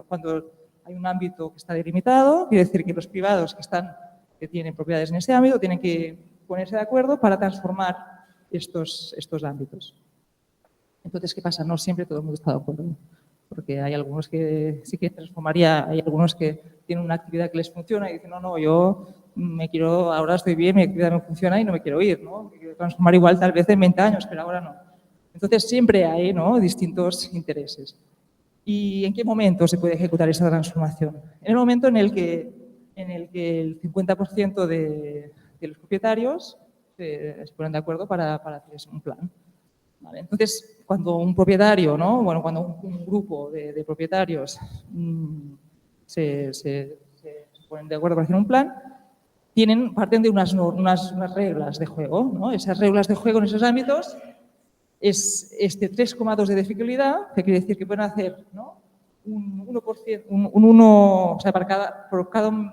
Cuando hay un ámbito que está delimitado, quiere decir que los privados que tienen propiedades en ese ámbito tienen que ponerse de acuerdo para transformar estos ámbitos. Entonces, ¿qué pasa? No siempre todo el mundo está de acuerdo, porque hay algunos que sí que transformaría, hay algunos que tienen una actividad que les funciona y dicen, no, yo ahora estoy bien, mi actividad me funciona y no me quiero ir, ¿no? Me quiero transformar igual tal vez en 20 años, pero ahora no. Entonces, siempre hay, ¿no? Distintos intereses. ¿Y en qué momento se puede ejecutar esa transformación? En el momento en el que el 50% de los propietarios se ponen de acuerdo para hacer un plan. ¿Vale? Entonces, cuando un propietario, ¿no? Bueno, cuando un grupo de propietarios se ponen de acuerdo para hacer un plan, parten de unas reglas de juego, ¿no? Esas reglas de juego en esos ámbitos es 3,2 de edificabilidad, que quiere decir que pueden hacer, ¿no? un 1%, o sea, por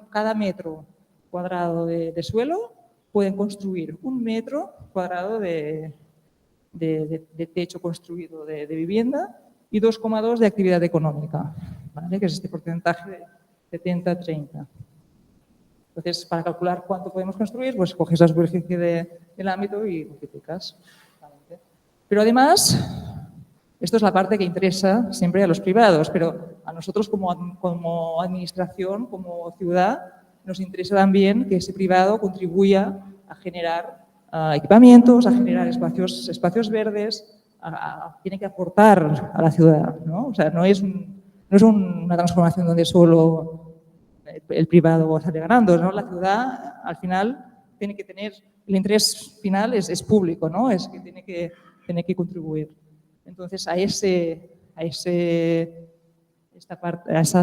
cada metro cuadrado de suelo pueden construir 1 metro cuadrado de techo construido de vivienda y 2,2 de actividad económica, ¿vale? Que es este porcentaje de 70-30. Entonces, para calcular cuánto podemos construir, pues coges la superficie del ámbito y multiplicas. Pero además, esto es la parte que interesa siempre a los privados, pero a nosotros como administración, como ciudad, nos interesa también que ese privado contribuya a generar equipamientos, a generar espacios verdes, tiene que aportar a la ciudad, ¿no? O sea, no es una transformación donde solo el privado sale ganando, ¿no? La ciudad, al final, tiene que tener, el interés final es público, ¿no? Es que tiene que contribuir. Entonces, a esas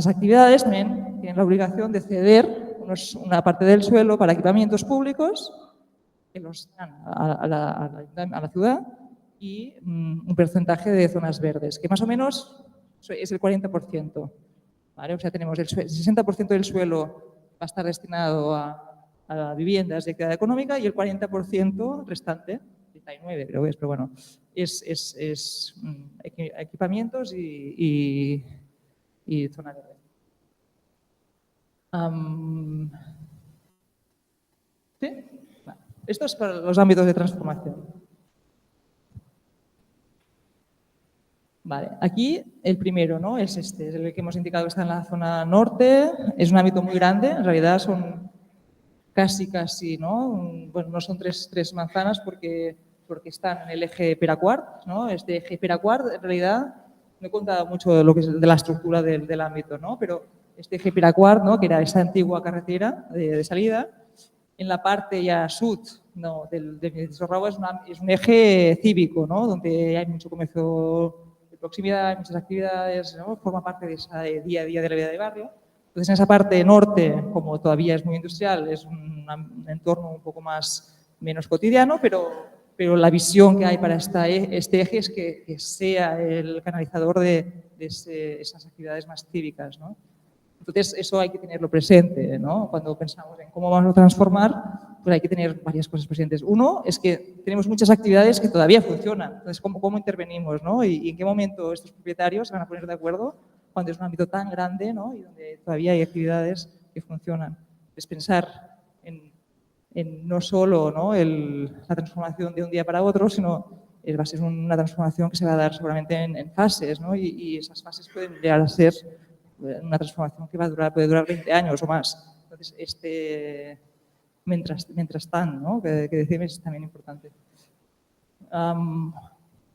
actividades también tienen la obligación de ceder una parte del suelo para equipamientos públicos que los dan a la ciudad y un porcentaje de zonas verdes, que más o menos es el 40%. ¿Vale? O sea, tenemos el 60% del suelo va a estar destinado a viviendas de actividad económica y el 40% restante, 39 creo que es, pero bueno, es equipamientos y zona verde. ¿Sí? Vale. Esto es para los ámbitos de transformación. Vale, aquí el primero, ¿no? Es este, es el que hemos indicado que está en la zona norte. Es un ámbito muy grande, en realidad son casi, ¿no? Bueno, no son tres manzanas porque están en el eje Peraquart, ¿no? Este eje Peraquart, en realidad, no he contado mucho de lo que es de la estructura del ámbito, ¿no? Pero este eje Peraquart, ¿no? Que era esa antigua carretera de salida, en la parte ya sud, ¿no? de Sorrabo es un eje cívico, ¿no? Donde hay mucho comercio de proximidad, hay muchas actividades, ¿no? Forma parte de ese día a día de la vida de barrio. Entonces, en esa parte norte, como todavía es muy industrial, es un entorno un poco menos cotidiano, pero la visión que hay para este eje es que sea el canalizador de esas actividades más cívicas, ¿no? Entonces, eso hay que tenerlo presente, ¿no? Cuando pensamos en cómo vamos a transformar, pues hay que tener varias cosas presentes. Uno es que tenemos muchas actividades que todavía funcionan. Entonces, ¿cómo intervenimos, ¿no? Y en qué momento estos propietarios se van a poner de acuerdo cuando es un ámbito tan grande, ¿no? Y donde todavía hay actividades que funcionan. Es pensar en no solo, ¿no? la transformación de un día para otro, sino va a ser una transformación que se va a dar seguramente en fases, ¿no? Y esas fases pueden llegar a ser una transformación que puede durar 20 años o más. Entonces, mientras tanto, ¿no? que decimos es también importante.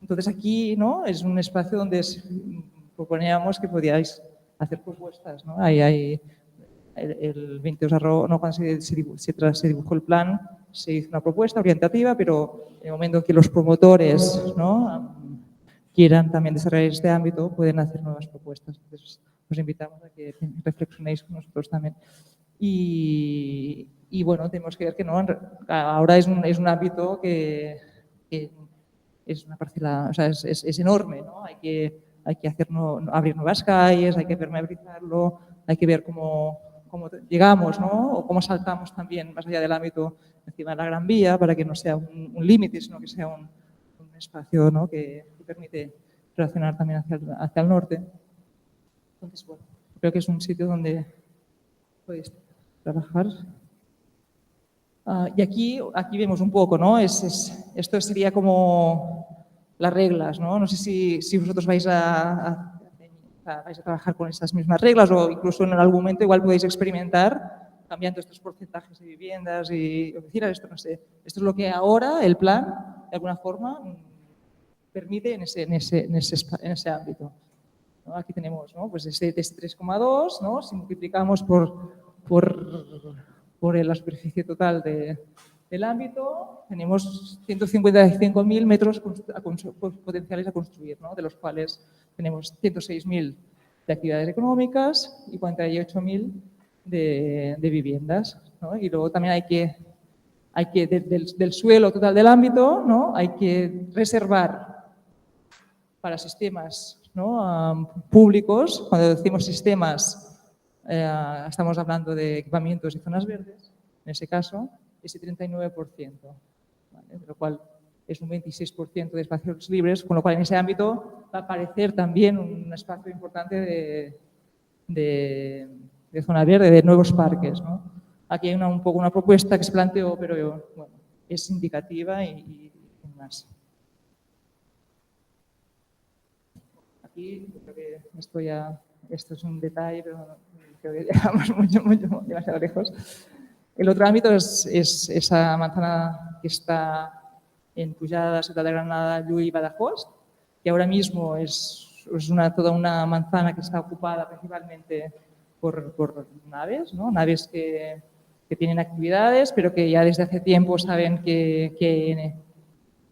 Entonces, aquí, ¿no? Es un espacio donde proponíamos que podíais hacer propuestas, ¿no? El 20 de arroz, no, cuando se dibujó el plan, se hizo una propuesta orientativa, pero en el momento en que los promotores, ¿no? quieran también desarrollar este ámbito, pueden hacer nuevas propuestas. Entonces, os invitamos a que reflexionéis con nosotros también. Y bueno, tenemos que ver que no, ahora es un ámbito que es una parcela, o sea, es enorme, ¿no? Hay que abrir nuevas calles, hay que permeabilizarlo, hay que ver cómo llegamos, ¿no? O cómo saltamos también más allá del ámbito encima de la Gran Vía para que no sea un límite, sino que sea un espacio, ¿no? que permite relacionar también hacia el norte. Entonces, bueno, creo que es un sitio donde podéis trabajar. Y aquí vemos un poco, ¿no? Esto sería como las reglas, ¿no? No sé si vosotros vais a trabajar con esas mismas reglas o incluso en algún momento igual podéis experimentar cambiando estos porcentajes de viviendas y decir, esto no sé, esto es lo que ahora el plan, de alguna forma, permite en ese ámbito. ¿No? Aquí tenemos, ¿no? Pues este 3,2, ¿no? Si multiplicamos por la superficie total del ámbito, tenemos 155.000 metros potenciales a construir, ¿no? De los cuales tenemos 106.000 de actividades económicas y 48.000 de viviendas, ¿no? Y luego también hay que del suelo total del ámbito, ¿no? Hay que reservar para sistemas, ¿no? Públicos. Cuando decimos sistemas, estamos hablando de equipamientos y zonas verdes, en ese caso, ese 39%, ¿vale? De lo cual es un 26% de espacios libres, con lo cual en ese ámbito va a aparecer también un espacio importante de zona verde, de nuevos parques, ¿no? Aquí hay un poco una propuesta que se planteó, pero bueno, es indicativa y más. Aquí creo que esto es un detalle, pero creo que llegamos demasiado lejos. El otro ámbito es esa manzana que está en Pujada, Ciudad de Granada, Llull y Badajoz, que ahora mismo es toda una manzana que está ocupada principalmente por naves, ¿no? Naves que tienen actividades, pero que ya desde hace tiempo saben que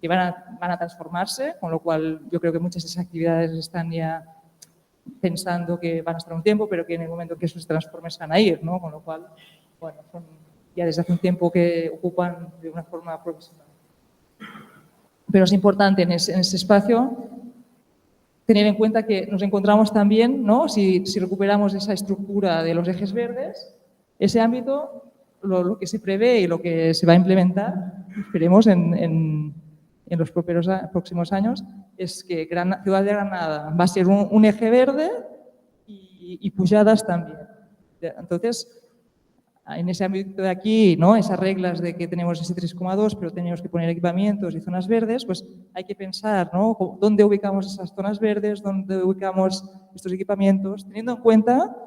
van a transformarse, con lo cual yo creo que muchas de esas actividades están ya pensando que van a estar un tiempo, pero que en el momento que eso se transforme se van a ir, ¿no? Con lo cual, bueno, son ya desde hace un tiempo que ocupan de una forma profesional. Pero es importante en ese espacio tener en cuenta que nos encontramos también, ¿no? Si recuperamos esa estructura de los ejes verdes, ese ámbito, lo que se prevé y lo que se va a implementar, esperemos en los próximos años, es que Ciudad de Granada va a ser un eje verde y Pujadas también. Entonces, en ese ámbito de aquí, ¿no? Esas reglas de que tenemos ese 3,2, pero tenemos que poner equipamientos y zonas verdes, pues hay que pensar, ¿no? ¿Dónde ubicamos esas zonas verdes? ¿Dónde ubicamos estos equipamientos? Teniendo en cuenta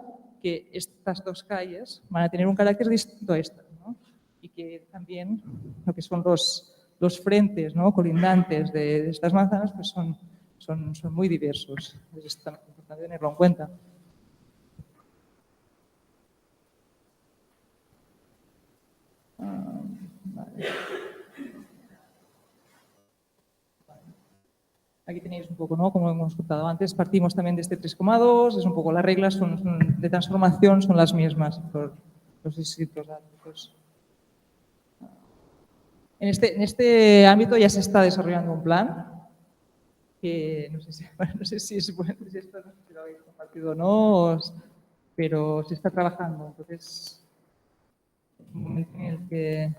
que estas dos calles van a tener un carácter distinto a estas, ¿no? Y que también lo que son los frentes, ¿no? Colindantes de estas manzanas pues son muy diversos. Es importante tenerlo en cuenta. Vale. Aquí tenéis un poco, ¿no? Como hemos contado antes, partimos también de este 3,2, es un poco las reglas de transformación son las mismas por los distintos ámbitos. En este ámbito ya se está desarrollando un plan que no sé si es bueno, si esto no sé si lo habéis compartido o no, pero se está trabajando. Entonces, un momento en el que...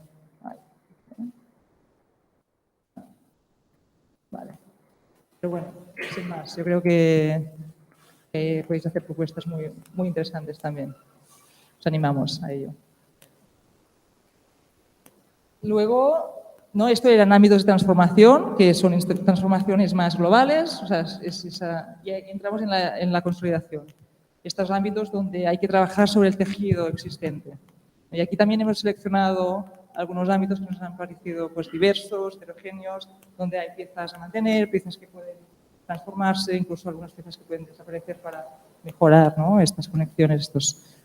Vale. Pero bueno, sin más, yo creo que podéis hacer propuestas muy interesantes también. Os animamos a ello. Luego, ¿no? Esto eran ámbitos de transformación, que son transformaciones más globales, o sea, y entramos en la consolidación. Estos ámbitos donde hay que trabajar sobre el tejido existente. Y aquí también hemos seleccionado algunos ámbitos que nos han parecido pues, diversos, heterogéneos, donde hay piezas a mantener, piezas que pueden transformarse, incluso algunas piezas que pueden desaparecer para mejorar, ¿no? Estas conexiones. Entonces,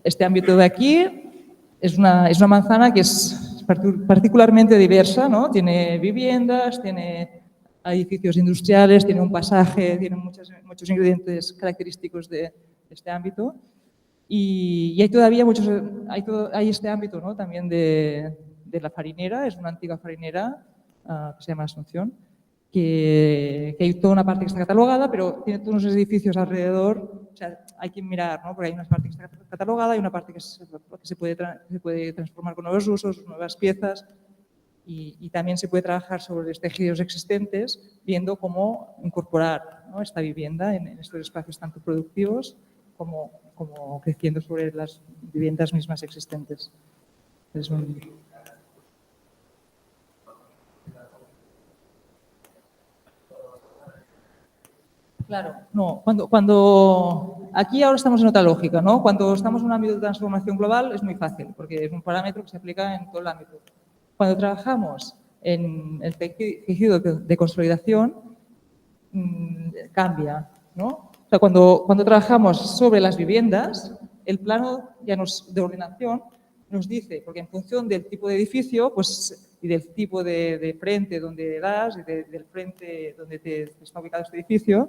este ámbito de aquí es una manzana que es particularmente diversa, ¿no? Tiene viviendas, tiene edificios industriales, tiene un pasaje, tiene muchos ingredientes característicos de este ámbito. Y hay todavía hay este ámbito, ¿no? También de la farinera, es una antigua farinera que se llama Asunción, que hay toda una parte que está catalogada, pero tiene todos los edificios alrededor, o sea, hay que mirar, ¿no? Porque hay una parte que está catalogada y una parte que se puede transformar con nuevos usos, nuevas piezas, y también se puede trabajar sobre los tejidos existentes, viendo cómo incorporar, ¿no? Esta vivienda en estos espacios tanto productivos como creciendo sobre las viviendas mismas existentes. Es Claro, no. Cuando aquí ahora estamos en otra lógica, ¿no? Cuando estamos en un ámbito de transformación global es muy fácil, porque es un parámetro que se aplica en todo el ámbito. Cuando trabajamos en el tejido de consolidación, cambia, ¿no? O sea, cuando trabajamos sobre las viviendas, el plano de ordenación nos dice, porque en función del tipo de edificio pues, y del tipo de frente donde das y del frente donde está ubicado este edificio,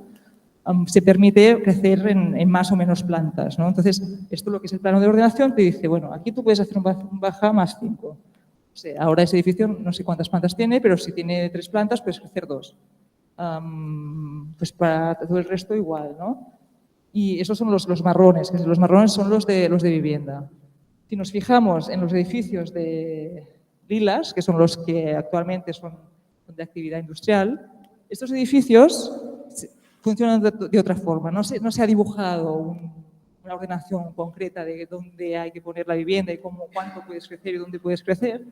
se permite crecer en más o menos plantas, ¿no? Entonces, esto lo que es el plano de ordenación te dice, bueno, aquí tú puedes hacer un baja más 5. O sea, ahora ese edificio no sé cuántas plantas tiene, pero si tiene 3 plantas puedes crecer 2. Pues para todo el resto igual, ¿no? Y esos son los marrones, que los marrones son los de vivienda. Si nos fijamos en los edificios de lilas, que son los que actualmente son de actividad industrial, estos edificios funcionan de otra forma. No se ha dibujado una ordenación concreta de dónde hay que poner la vivienda y cuánto puedes crecer y dónde puedes crecer,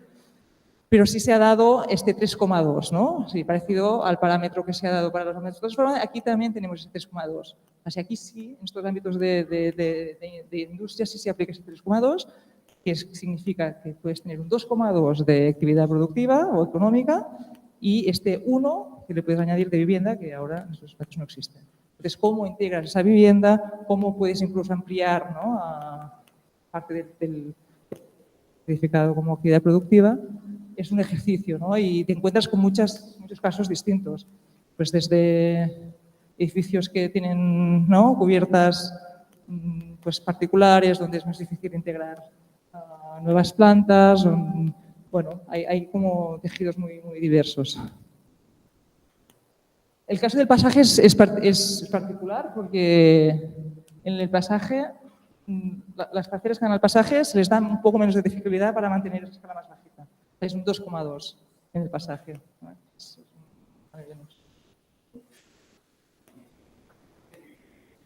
pero sí se ha dado este 3,2, ¿no? Sí, parecido al parámetro que se ha dado para los ámbitos de transformación, aquí también tenemos ese 3,2. Así aquí sí, en estos ámbitos de industria sí se aplica ese 3,2, que significa que puedes tener un 2,2 de actividad productiva o económica y este 1 que le puedes añadir de vivienda, que ahora en estos espacios no existe. Entonces, ¿cómo integras esa vivienda? ¿Cómo puedes incluso ampliar, ¿no?, a parte del edificado como actividad productiva? Es un ejercicio, ¿no? Y te encuentras con muchos casos distintos. Pues desde edificios que tienen, ¿no?, cubiertas pues particulares, donde es más difícil integrar nuevas plantas. Bueno, hay como tejidos muy diversos. El caso del pasaje es particular porque en el pasaje, las parcelas que dan al pasaje se les da un poco menos de edificabilidad para mantener esa escala más bajita. Es un 2,2 en el pasaje.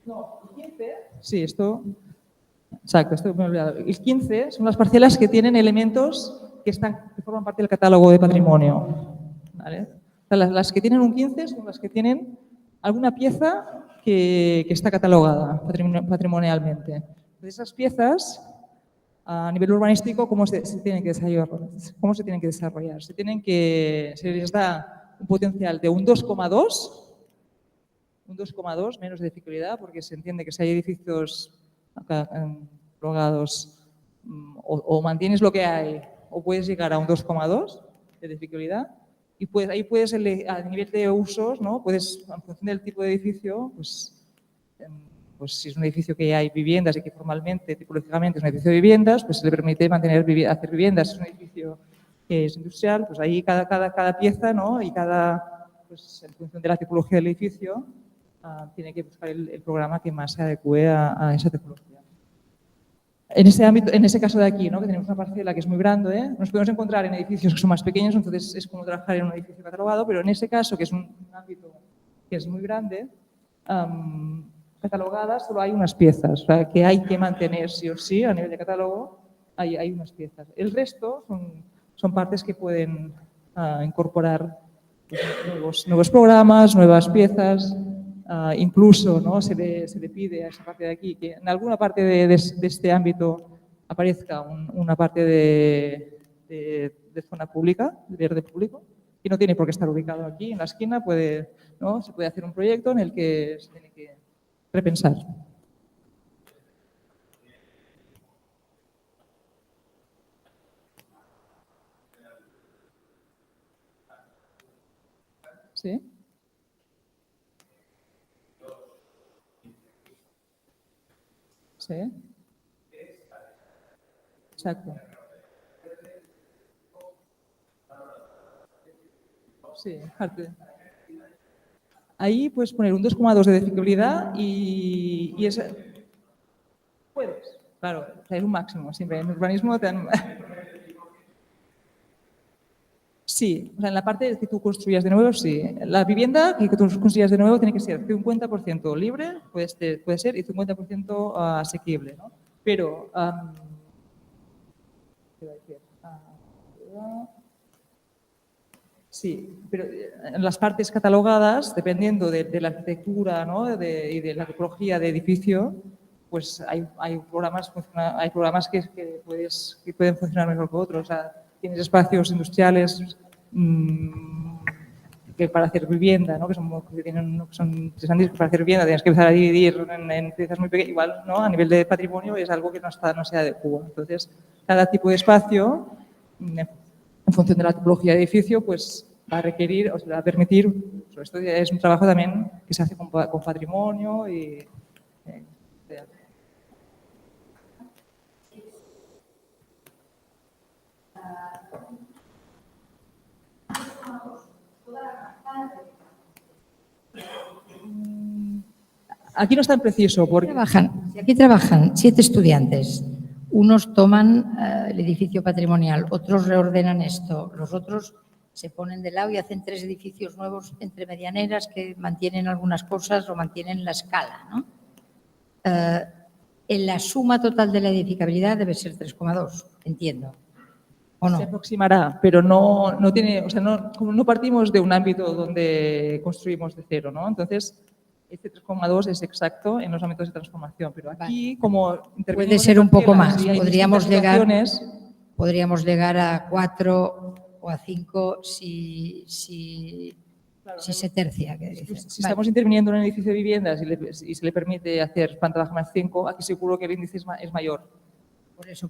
No, el 15, sí, esto, exacto, esto me he olvidado. El 15 son las parcelas que tienen elementos que forman parte del catálogo de patrimonio, ¿vale? O sea, las que tienen un 15 son las que tienen alguna pieza que está catalogada patrimonialmente. Entonces, esas piezas, a nivel urbanístico, ¿cómo se tienen que desarrollar? Se les da un potencial de un 2,2 menos de edificabilidad, porque se entiende que si hay edificios catalogados o mantienes lo que hay o puedes llegar a un 2,2 de edificabilidad. Y ahí puedes, a nivel de usos, ¿no?, puedes, en función del tipo de edificio, pues si es un edificio que hay viviendas y que formalmente, tipológicamente es un edificio de viviendas, pues se le permite hacer viviendas. Si es un edificio que es industrial, pues ahí cada pieza, ¿no?, y pues en función de la tipología del edificio, tiene que buscar el programa que más se adecue a esa tipología. En ese caso de aquí, ¿no?, que tenemos una parcela que es muy grande, nos podemos encontrar en edificios que son más pequeños, entonces es como trabajar en un edificio catalogado, pero en ese caso, que es un ámbito que es muy grande, catalogadas solo hay unas piezas, o sea, que hay que mantener sí o sí a nivel de catálogo, hay unas piezas. El resto son partes que pueden incorporar nuevos programas, nuevas piezas. Incluso, ¿no?, se le pide a esa parte de aquí que en alguna parte de este ámbito aparezca una parte de zona pública, de verde público, y no tiene por qué estar ubicado aquí en la esquina, ¿no?, se puede hacer un proyecto en el que se tiene que repensar. ¿Sí? Sí. Exacto. Sí, parte. Ahí puedes poner un 2,2 de edificabilidad y puedes, claro, es un máximo. Siempre en urbanismo te dan... Sí, o sea, en la parte que tú construyas de nuevo, sí. La vivienda que tú construyas de nuevo tiene que ser 50% libre, puede ser, y 50% asequible, ¿no? Pero... ¿qué iba a decir? Sí, pero en las partes catalogadas, dependiendo de la arquitectura, ¿no?, y de la tipología de edificio, pues hay programas que pueden funcionar mejor que otros. O sea, tienes espacios industriales que para hacer vivienda, ¿no?, que son interesantes para hacer vivienda, tienes que empezar a dividir en piezas muy pequeñas. Igual, ¿no?, a nivel de patrimonio es algo que no se adecua. Entonces, cada tipo de espacio, en función de la tipología de edificio, pues va a requerir, o se va a permitir, esto es un trabajo también que se hace con patrimonio y... Aquí no es tan preciso porque... Aquí trabajan 7 estudiantes. Unos toman el edificio patrimonial, otros reordenan esto, los otros se ponen de lado y hacen 3 edificios nuevos entre medianeras que mantienen algunas cosas o mantienen la escala, ¿no? En la suma total de la edificabilidad debe ser 3,2, entiendo. ¿O no? Se aproximará, pero no tiene, o sea, como no partimos de un ámbito donde construimos de cero, ¿no? Entonces, este 3,2 es exacto en los ámbitos de transformación, pero aquí, como intervenimos Puede ser en un poco parcelas más. y hay distintas Podríamos llegar a 4 o a 5 si se tercia. Que dicen. Si estamos interviniendo en un edificio de viviendas y se le permite hacer planta baja más 5, aquí seguro que el índice es mayor. Por eso.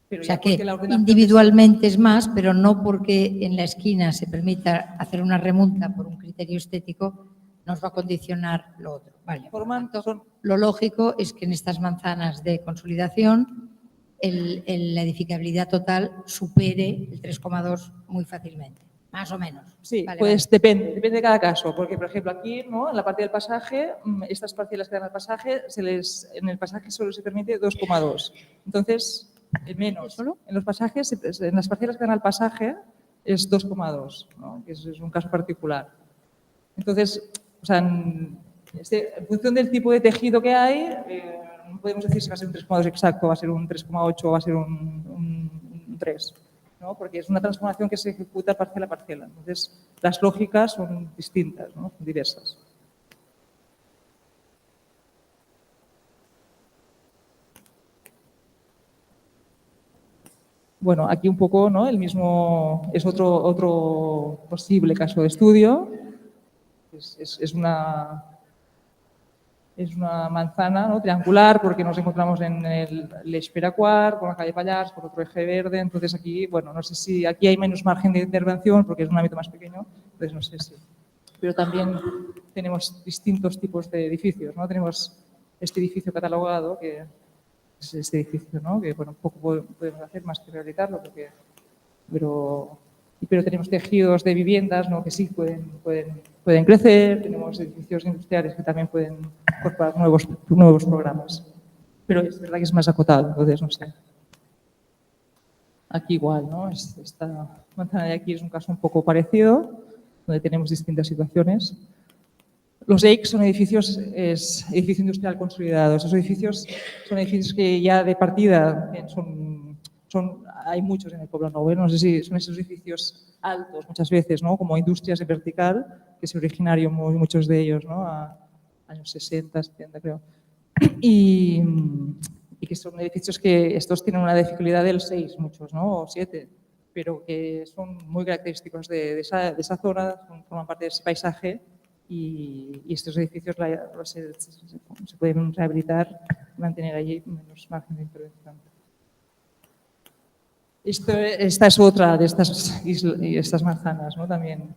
Pero O sea ya que porque la ordenación individualmente es más, pero no porque en la esquina se permita hacer una remonta por un criterio estético, nos va a condicionar lo otro. Vale, por lo tanto, lo lógico es que en estas manzanas de consolidación la edificabilidad total supere el 3,2 muy fácilmente, más o menos. Sí, Vale, pues depende de cada caso, porque por ejemplo aquí, ¿no? En la parte del pasaje, estas parcelas que dan al pasaje, en el pasaje solo se permite 2,2. Entonces, menos. ¿Solo? En los pasajes, en las parcelas que dan al pasaje es 2,2, ¿no? Que es un caso particular. Entonces, o sea, en función del tipo de tejido que hay, no podemos decir si va a ser un 3,2 exacto, va a ser un 3,8 o va a ser un 3. ¿No? Porque es una transformación que se ejecuta parcela a parcela. Entonces, las lógicas son distintas, ¿no? Son diversas. Bueno, aquí un poco, ¿no? El mismo es otro posible caso de estudio. Es una manzana, ¿no? Triangular, porque nos encontramos en el L'Eix Peraquart, por la calle Pallars, por otro eje verde. Entonces aquí, bueno, no sé si aquí hay menos margen de intervención porque es un ámbito más pequeño, entonces no sé si. Pero también tenemos distintos tipos de edificios, ¿no? Tenemos este edificio catalogado, que es este edificio, ¿no? Que, bueno, poco podemos hacer más que rehabilitarlo, pero tenemos tejidos de viviendas, ¿no? Que sí pueden crecer, tenemos edificios industriales que también pueden incorporar nuevos programas. Pero es verdad que es más acotado, entonces no sé. Aquí igual, ¿no? Esta manzana de aquí es un caso un poco parecido, donde tenemos distintas situaciones. Los EIC son edificios industrial consolidado. Esos edificios son edificios que ya de partida hay muchos en el Poblenou Nou. No sé si son esos edificios altos muchas veces, ¿no? Como industrias de vertical, que se originaron muchos de ellos, ¿no? A años 60, 70 creo. Y que son edificios que estos tienen una edificabilidad del 6, muchos, ¿no? O 7, pero que son muy característicos de esa zona, forman parte de ese paisaje. Y estos edificios se pueden rehabilitar y mantener allí menos margen de intervención. Esta es otra de estas manzanas, ¿no? También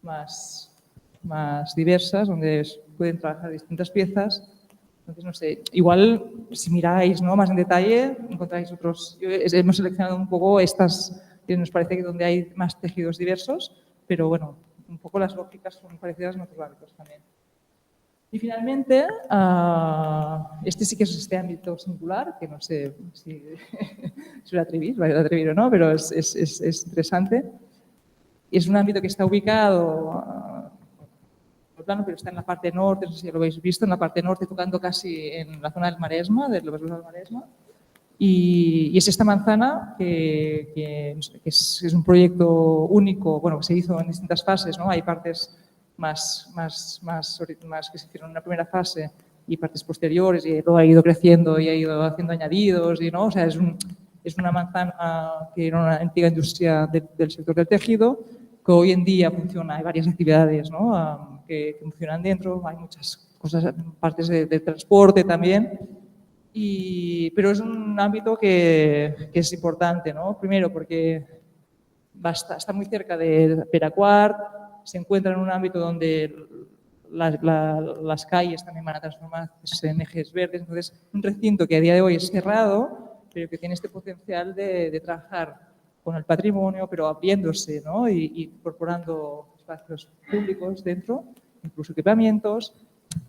más diversas, donde pueden trabajar distintas piezas. Entonces, no sé, igual si miráis, ¿no? Más en detalle, encontráis otros. Hemos seleccionado un poco estas que nos parece que donde hay más tejidos diversos, pero bueno, un poco las lógicas son parecidas en otros ámbitos también. Y finalmente, este sí que es este ámbito singular, que no sé si lo atrevís o no, pero es interesante. Es un ámbito que está ubicado plano, pero está en la parte norte, no sé si lo habéis visto, en la parte norte, tocando casi en la zona del Maresma, del Maresma. Y es esta manzana que es un proyecto único, bueno, que se hizo en distintas fases, ¿no? Hay partes más que se hicieron en una primera fase y partes posteriores, y luego ha ido creciendo y ha ido haciendo añadidos, y, ¿no? O sea, es una manzana que era una antigua industria del sector del tejido, que hoy en día funciona, hay varias actividades, ¿no? Que funcionan dentro, hay muchas cosas, partes de transporte también, pero es un ámbito que es importante, ¿no? Primero porque está muy cerca de Peraquart, se encuentra en un ámbito donde las calles también van a transformarse en ejes verdes, entonces un recinto que a día de hoy es cerrado, pero que tiene este potencial de trabajar con el patrimonio, pero abriéndose, ¿no? y incorporando espacios públicos dentro, incluso equipamientos.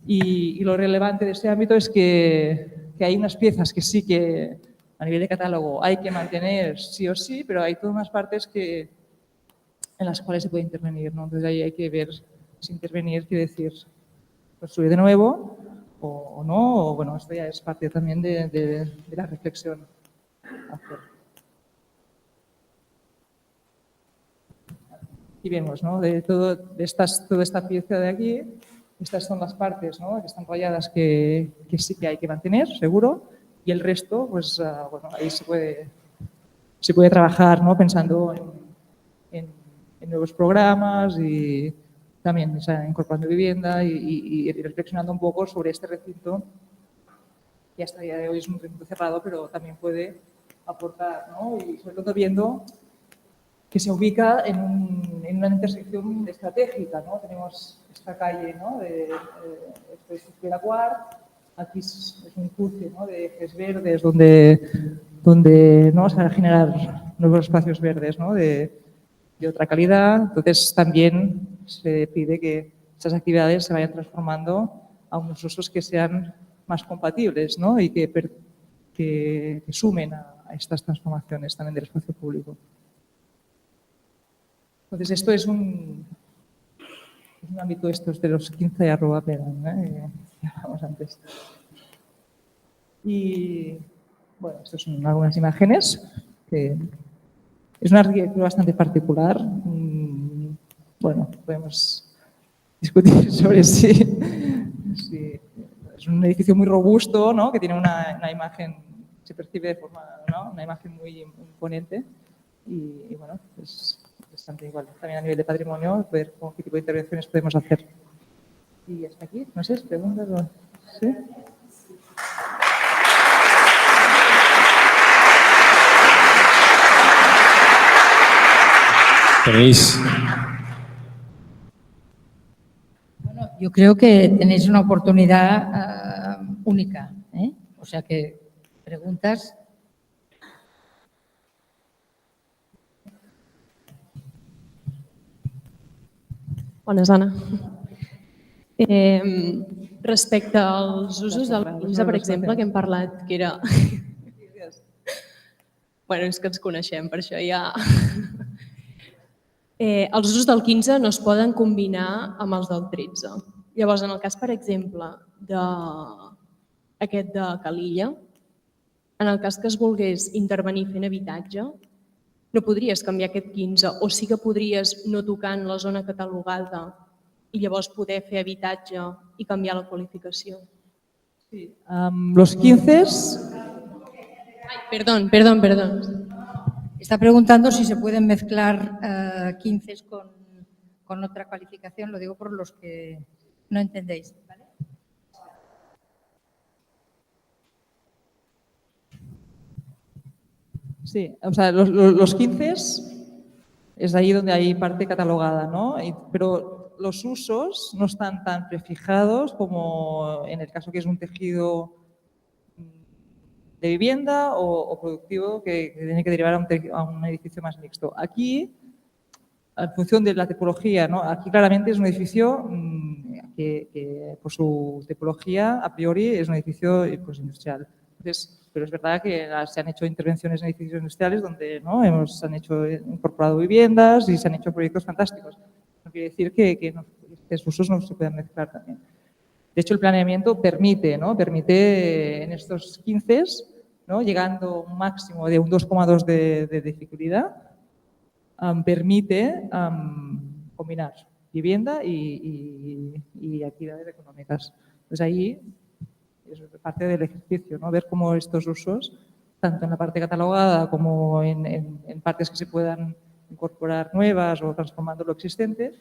Y lo relevante de este ámbito es que hay unas piezas que sí que a nivel de catálogo hay que mantener sí o sí, pero hay todas unas partes en las cuales se puede intervenir, ¿no? Entonces ahí hay que ver si intervenir quiere decir construir de nuevo o no, o bueno, esto ya es parte también de la reflexión a hacer. aquí vemos, ¿no? Toda esta pieza de aquí, estas son las partes, ¿no?, que están rayadas que sí que hay que mantener, seguro, y el resto, pues, bueno, ahí se puede trabajar, ¿no?, pensando en nuevos programas y también incorporando vivienda y reflexionando un poco sobre este recinto, que hasta el día de hoy es un recinto cerrado, pero también puede aportar, ¿no? Y sobre todo viendo que se ubica en una intersección estratégica, ¿no? Tenemos esta calle, ¿no?, de la Quart, aquí es un cruce, ¿no?, de ejes verdes donde ¿no?, se van a generar nuevos espacios verdes, ¿no?, de otra calidad. Entonces también se pide que estas actividades se vayan transformando a unos usos que sean más compatibles, ¿no?, y que sumen a estas transformaciones también del espacio público. Entonces, esto es un ámbito estos de los 15 @ Pegan, que hablábamos antes. Y, bueno, estas son algunas imágenes que es una arquitectura bastante particular. Bueno, podemos discutir sobre si es un edificio muy robusto, ¿no?, que tiene una imagen, se percibe de forma, ¿no?, una imagen muy imponente y bueno, es bastante igual. También a nivel de patrimonio, ver qué tipo de intervenciones podemos hacer. Y hasta aquí, no sé, preguntas o... ¿Sí? Tenéis. Bueno, yo creo que tenéis una oportunidad única, ¿eh? O sea que preguntas. Bones, Anna. Respecte als usos del 15, per exemple, que hem parlat, que era... Bueno, és que ens coneixem, per això ja... Els usos del 15 no es poden combinar amb els del 13. Llavors, en el cas, per exemple, aquest de Calilla, en el cas que es volgués intervenir fent habitatge, no podries canviar aquest 15 o sí que podries no tocar en la zona catalogada i llavors poder fer habitatge i canviar la qualificació. Sí, los 15... Ay, perdón. Está preguntando si se pueden mezclar 15 con otra cualificación, lo digo por los que no entendéis, ¿vale? Sí, o sea, los 15 es ahí donde hay parte catalogada, ¿no? Pero los usos no están tan prefijados como en el caso que es un tejido de vivienda o productivo que tiene que derivar a un edificio más mixto. Aquí, en función de la tipología, ¿no? Aquí claramente es un edificio que por su tipología, a priori, es un edificio pues, industrial. Entonces, pero es verdad que se han hecho intervenciones en edificios industriales donde ¿no? se han incorporado viviendas y se han hecho proyectos fantásticos. No quiere decir que estos usos no se puedan mezclar también. De hecho, el planeamiento permite en estos 15, ¿no? Llegando a un máximo de un 2,2 de dificultad, permite combinar vivienda y actividades económicas. Pues ahí es parte del ejercicio, ¿no? Ver cómo estos usos, tanto en la parte catalogada como en partes que se puedan incorporar nuevas o transformando lo existente,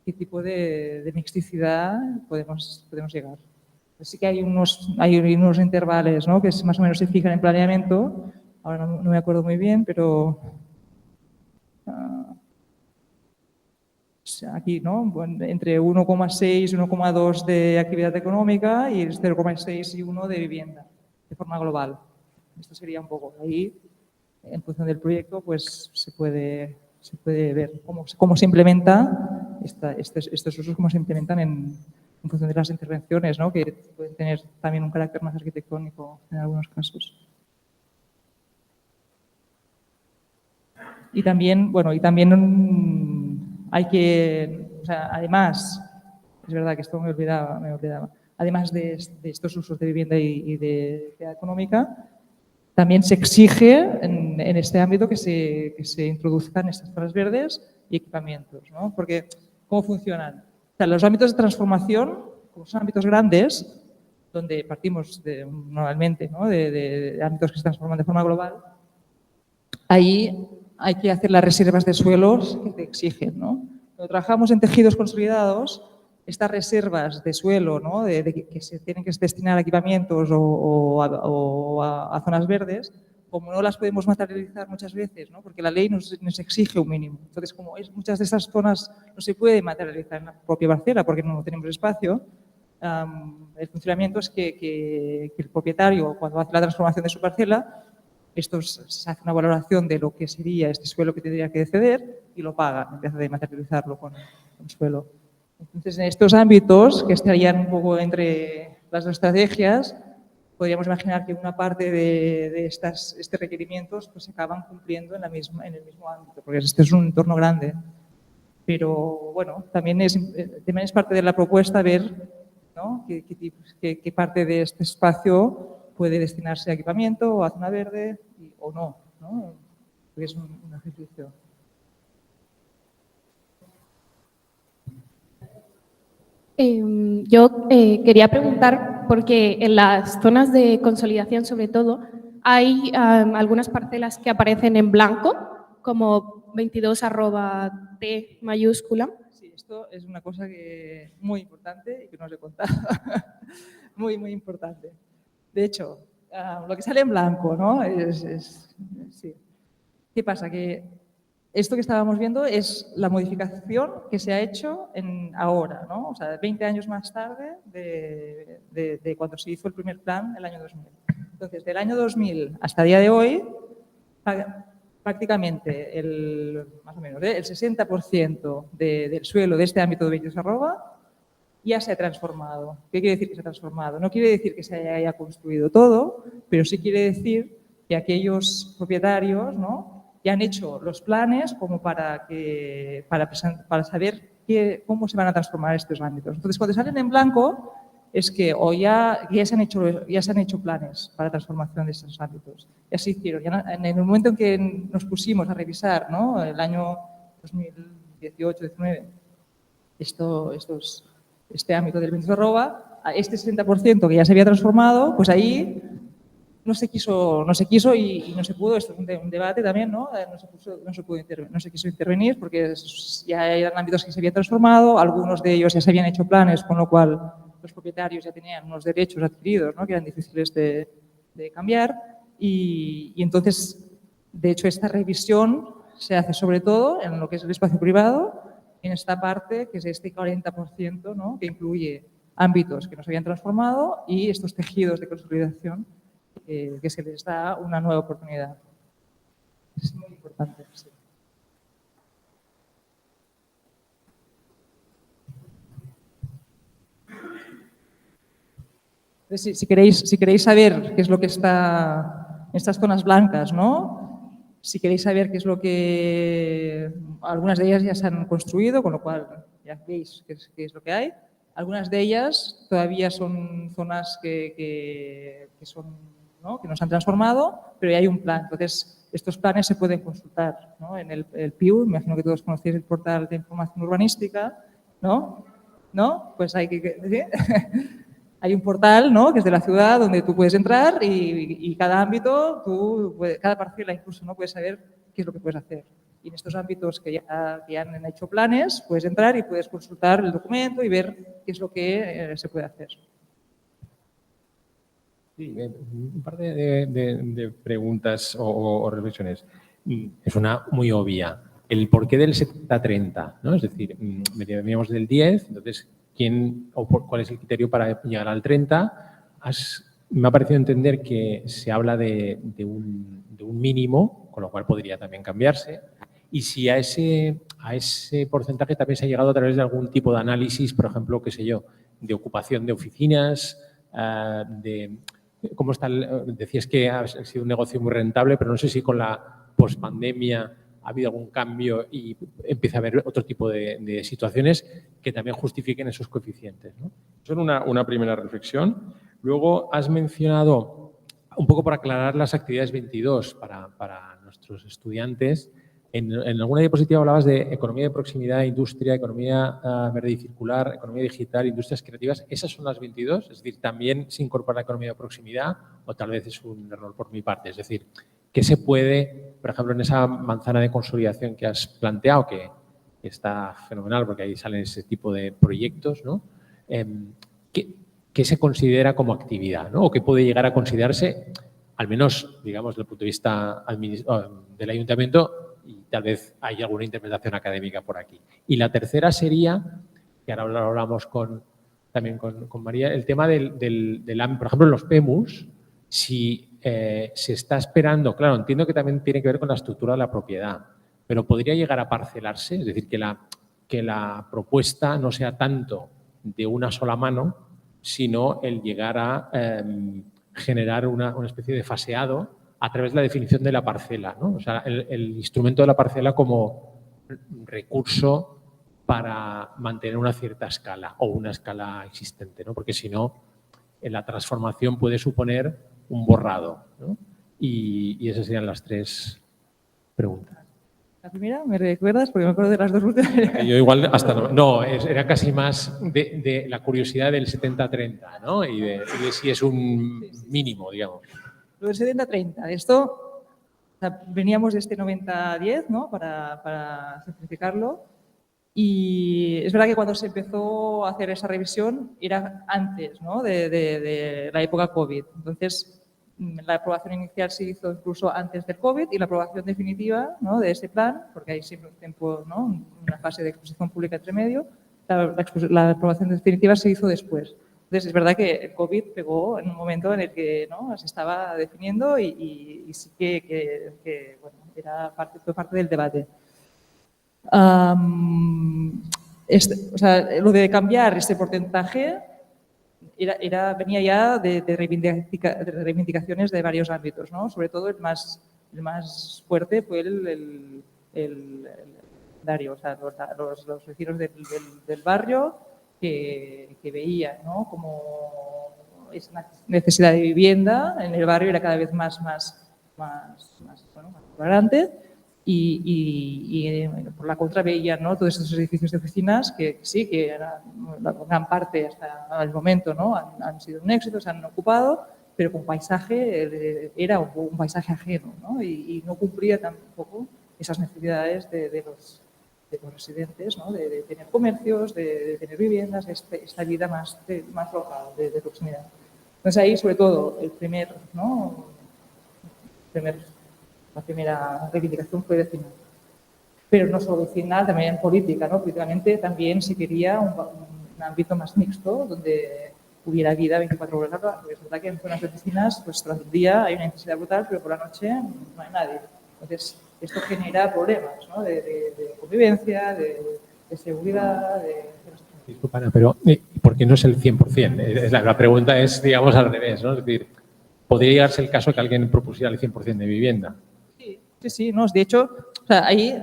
qué tipo de mixticidad podemos llegar. Sí que hay unos intervalos, ¿no? Que más o menos se fijan en planeamiento, ahora no me acuerdo muy bien, pero aquí, ¿no? Entre 1,6 y 1,2 de actividad económica y 0,6 y 1 de vivienda, de forma global. Esto sería un poco ahí, en función del proyecto, pues se puede ver cómo se implementa estos usos, cómo se implementan en función de las intervenciones, ¿no? Que pueden tener también un carácter más arquitectónico en algunos casos. Y también hay que, o sea, además, es verdad que esto me olvidaba, además de estos usos de vivienda y de actividad económica, también se exige en este ámbito que se introduzcan estas zonas verdes y equipamientos, ¿no? Porque, ¿cómo funcionan? O sea, los ámbitos de transformación, como son ámbitos grandes, donde partimos normalmente, ¿no? de ámbitos que se transforman de forma global, ahí hay que hacer las reservas de suelos que te exigen, ¿no? Cuando trabajamos en tejidos consolidados, estas reservas de suelo, ¿no? que se tienen que destinar a equipamientos o a zonas verdes, como no las podemos materializar muchas veces, ¿no? Porque la ley nos exige un mínimo. Entonces, como muchas de esas zonas no se puede materializar en la propia parcela porque no tenemos espacio, el funcionamiento es que el propietario, cuando hace la transformación de su parcela, se hace una valoración de lo que sería este suelo que tendría que ceder y lo paga en vez de materializarlo con suelo. Entonces, en estos ámbitos, que estarían un poco entre las dos estrategias, podríamos imaginar que una parte de estos requerimientos pues, se acaban cumpliendo en el mismo ámbito, porque este es un entorno grande. Pero, bueno, también es parte de la propuesta ver, ¿no? qué parte de este espacio puede destinarse a equipamiento o a zona verde o no, ¿no? Porque es un ejercicio. Yo quería preguntar, porque en las zonas de consolidación, sobre todo, hay algunas parcelas que aparecen en blanco, como 22@T mayúscula. Sí, esto es una cosa muy importante y que no os he contado. Muy, muy importante. De hecho, lo que sale en blanco, ¿no? Sí. ¿Qué pasa? Que esto que estábamos viendo es la modificación que se ha hecho ahora, ¿no? O sea, 20 años más tarde de cuando se hizo el primer plan, el año 2000. Entonces, del año 2000 hasta el día de hoy, prácticamente más o menos, el 60% del suelo de este ámbito de 22@ ya se ha transformado. ¿Qué quiere decir que se ha transformado? No quiere decir que se haya construido todo, pero sí quiere decir que aquellos propietarios, ¿no?, ya han hecho los planes como para saber cómo se van a transformar estos ámbitos. Entonces, cuando salen en blanco, es que ya se han hecho planes para la transformación de estos ámbitos. Ya se hicieron. En el momento en que nos pusimos a revisar, ¿no?, el año 2018-19, este ámbito del 22@, este 60% que ya se había transformado, pues ahí no se quiso y no se pudo. Esto es un debate también, ¿no? No se quiso intervenir porque ya eran ámbitos que se habían transformado, algunos de ellos ya se habían hecho planes, con lo cual los propietarios ya tenían unos derechos adquiridos, ¿no?, que eran difíciles de cambiar y entonces, de hecho, esta revisión se hace sobre todo en lo que es el espacio privado, en esta parte que es este 40%, ¿no?, que incluye ámbitos que no se habían transformado y estos tejidos de consolidación que se les da una nueva oportunidad. Es muy importante. Sí. Entonces, si queréis saber qué es lo que está en estas zonas blancas, ¿no?, si queréis saber qué es lo que... Algunas de ellas ya se han construido, con lo cual ya veis qué es lo que hay. Algunas de ellas todavía son zonas que no se han transformado, pero ya hay un plan. Entonces, estos planes se pueden consultar, ¿no?, en el PIU. Me imagino que todos conocéis el portal de información urbanística, ¿no? ¿No? Pues hay que... Hay un portal, ¿no?, que es de la ciudad, donde tú puedes entrar y cada ámbito, cada parcela incluso, ¿no?, puedes saber qué es lo que puedes hacer. Y en estos ámbitos que ya han hecho planes, puedes entrar y puedes consultar el documento y ver qué es lo que se puede hacer. Sí, un par de preguntas o reflexiones. Es una muy obvia. El porqué del 70-30, ¿no? Es decir, veníamos del 10, entonces, ¿cuál es el criterio para llegar al 30? Me ha parecido entender que se habla de un mínimo, con lo cual podría también cambiarse. Y si a ese porcentaje también se ha llegado a través de algún tipo de análisis, por ejemplo, qué sé yo, de ocupación de oficinas, ¿cómo está? Decías que ha sido un negocio muy rentable, pero no sé si con la pospandemia ha habido algún cambio y empieza a haber otro tipo de situaciones que también justifiquen esos coeficientes, ¿no? Son una primera reflexión. Luego has mencionado, un poco para aclarar las actividades 22 para nuestros estudiantes, En alguna diapositiva hablabas de economía de proximidad, industria, economía verde y circular, economía digital, industrias creativas. ¿Esas son las 22? Es decir, ¿también se incorpora la economía de proximidad o tal vez es un error por mi parte? Es decir, ¿qué se puede, por ejemplo, en esa manzana de consolidación que has planteado, que está fenomenal porque ahí salen ese tipo de proyectos, ¿no? ¿Qué se considera como actividad, ¿no? O qué puede llegar a considerarse, al menos, digamos, desde el punto de vista del ayuntamiento, y tal vez hay alguna interpretación académica por aquí. Y la tercera sería, que ahora lo hablamos también con María, el tema por ejemplo, en los PEMUs, si se está esperando, claro, entiendo que también tiene que ver con la estructura de la propiedad, pero podría llegar a parcelarse, es decir, que la propuesta no sea tanto de una sola mano, sino el llegar a generar una especie de faseado a través de la definición de la parcela, ¿no? O sea, el instrumento de la parcela como recurso para mantener una cierta escala o una escala existente, ¿no? Porque si no, en la transformación puede suponer un borrado, ¿no? Y esas serían las 3 preguntas. La primera, ¿me recuerdas? Porque me acuerdo de las dos últimas. Yo igual hasta no, era casi más de la curiosidad del 70-30, ¿no? Y de si es un mínimo, digamos. Lo del 70-30, esto, o sea, veníamos de este 90-10, ¿no? Para simplificarlo. Y es verdad que cuando se empezó a hacer esa revisión era antes, ¿no? de la época COVID. Entonces, la aprobación inicial se hizo incluso antes del COVID y la aprobación definitiva, ¿no? de ese plan, porque hay siempre un tiempo, ¿no? una fase de exposición pública entre medio, la aprobación definitiva se hizo después. Entonces, es verdad que el COVID pegó en un momento en el que, ¿no? se estaba definiendo y sí que bueno, fue parte del debate. O sea, lo de cambiar este porcentaje venía ya de reivindicaciones de varios ámbitos, ¿no? Sobre todo el más fuerte fue el Dario, o sea, los vecinos del barrio que veían, ¿no? Como esa necesidad de vivienda en el barrio era cada vez más flagrante. Y por la contra veían, ¿no? todos estos edificios de oficinas que sí, que eran, la gran parte hasta el momento, ¿no? han sido un éxito, se han ocupado, pero con paisaje era un paisaje ajeno, ¿no? Y no cumplía tampoco esas necesidades de los residentes, ¿no? de tener comercios, de tener viviendas, esta vida más local, de proximidad. Entonces ahí, sobre todo, la primera reivindicación fue vecinal. Pero no solo vecinal, también en política, ¿no? Políticamente también se quería un ámbito más mixto, donde hubiera vida 24 horas al día. Porque es verdad que en zonas de oficinas, pues durante el día hay una intensidad brutal, pero por la noche no hay nadie. Entonces, esto genera problemas, ¿no? de convivencia, de seguridad, Disculpa, Ana, pero ¿por qué no es el 100%? La pregunta es, digamos, al revés, ¿no? Es decir, ¿podría llegarse el caso que alguien propusiera el 100% de vivienda? Sí, no, de hecho, o sea, ahí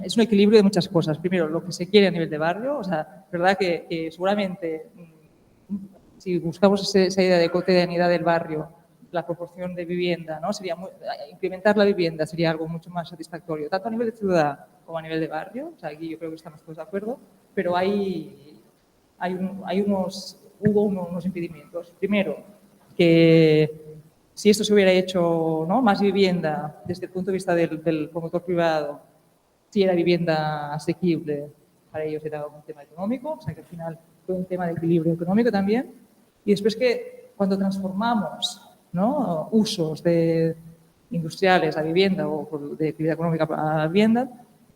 es un equilibrio de muchas cosas. Primero, lo que se quiere a nivel de barrio, o sea, es verdad que seguramente si buscamos esa idea de cotidianidad del barrio, la proporción de vivienda, ¿no? Incrementar la vivienda sería algo mucho más satisfactorio, tanto a nivel de ciudad como a nivel de barrio. O sea, aquí yo creo que estamos todos de acuerdo, pero hubo unos impedimentos. Primero, que si esto se hubiera hecho, ¿no? más vivienda desde el punto de vista del promotor privado, si era vivienda asequible, para ellos era un tema económico, o sea que al final fue un tema de equilibrio económico también. Y después que cuando transformamos, ¿no? usos industriales a vivienda o de actividad económica a la vivienda,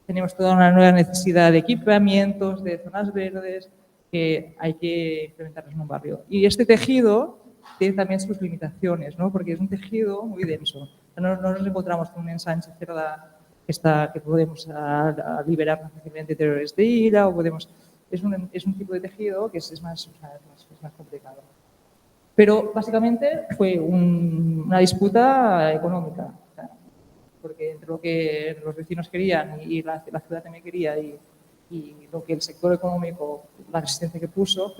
tenemos toda una nueva necesidad de equipamientos, de zonas verdes, que hay que implementarlos en un barrio. Y este tejido tiene también sus limitaciones, ¿no? Porque es un tejido muy denso. No nos encontramos con un ensanche cerrada que podemos liberar fácilmente interiores de ira, o es un tipo de tejido que es más complicado. Pero básicamente fue una disputa económica, o sea, porque entre lo que los vecinos querían y la ciudad también quería y lo que el sector económico, la resistencia que puso,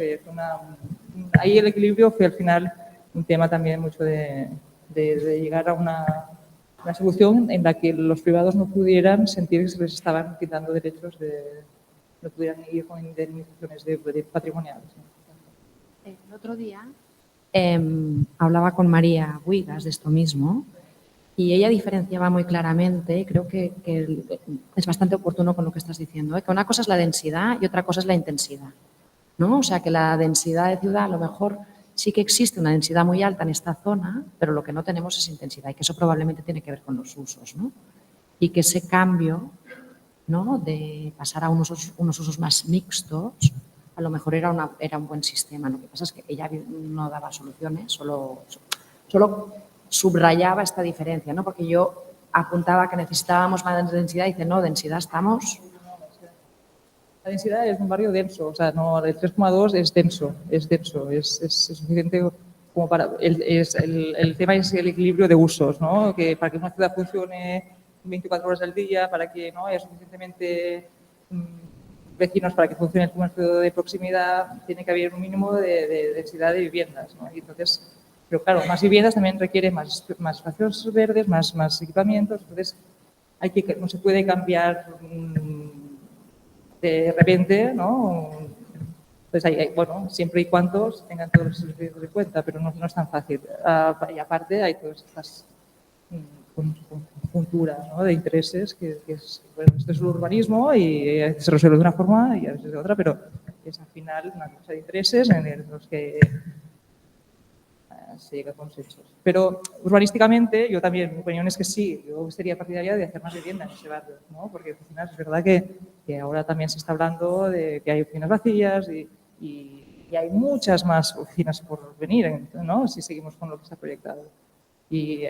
ahí el equilibrio fue al final un tema también mucho de llegar a una solución en la que los privados no pudieran sentir que se les estaban quitando derechos, no pudieran ir con indemnizaciones patrimoniales. El otro día hablaba con María Buigas de esto mismo y ella diferenciaba muy claramente, creo que es bastante oportuno con lo que estás diciendo, que una cosa es la densidad y otra cosa es la intensidad, ¿no? O sea, que la densidad de ciudad, a lo mejor sí que existe una densidad muy alta en esta zona, pero lo que no tenemos es intensidad y que eso probablemente tiene que ver con los usos, ¿no? Y que ese cambio, ¿no?, de pasar a unos usos más mixtos, a lo mejor era un buen sistema. Lo que pasa es que ella no daba soluciones, solo subrayaba esta diferencia, ¿no? Porque yo apuntaba que necesitábamos más densidad y dice, no, densidad estamos... La densidad es un barrio denso, o sea, no, el 3,2 es denso, es suficiente como para... El tema es el equilibrio de usos, ¿no? Que para que una ciudad funcione 24 horas al día, para que no haya suficientemente vecinos para que funcione el comercio de proximidad, tiene que haber un mínimo de densidad de viviendas, ¿no? Y entonces, pero claro, más viviendas también requiere más espacios verdes, más equipamientos, entonces no se puede cambiar de repente, ¿no? Entonces, bueno, siempre y cuando tengan todos los servicios de cuenta, pero no es tan fácil. Y aparte hay todas estas conjunturas, ¿no?, de intereses, que es, bueno, esto es el urbanismo y se resuelve de una forma y a veces de otra, pero es al final una cosa de intereses en los que se llega a consensos. Pero urbanísticamente, yo también, mi opinión es que sí, yo sería partidaria de hacer más vivienda en ese barrio, ¿no? Porque al final es verdad que ahora también se está hablando de que hay oficinas vacías y hay muchas más oficinas por venir, ¿no?, si seguimos con lo que está proyectado. Y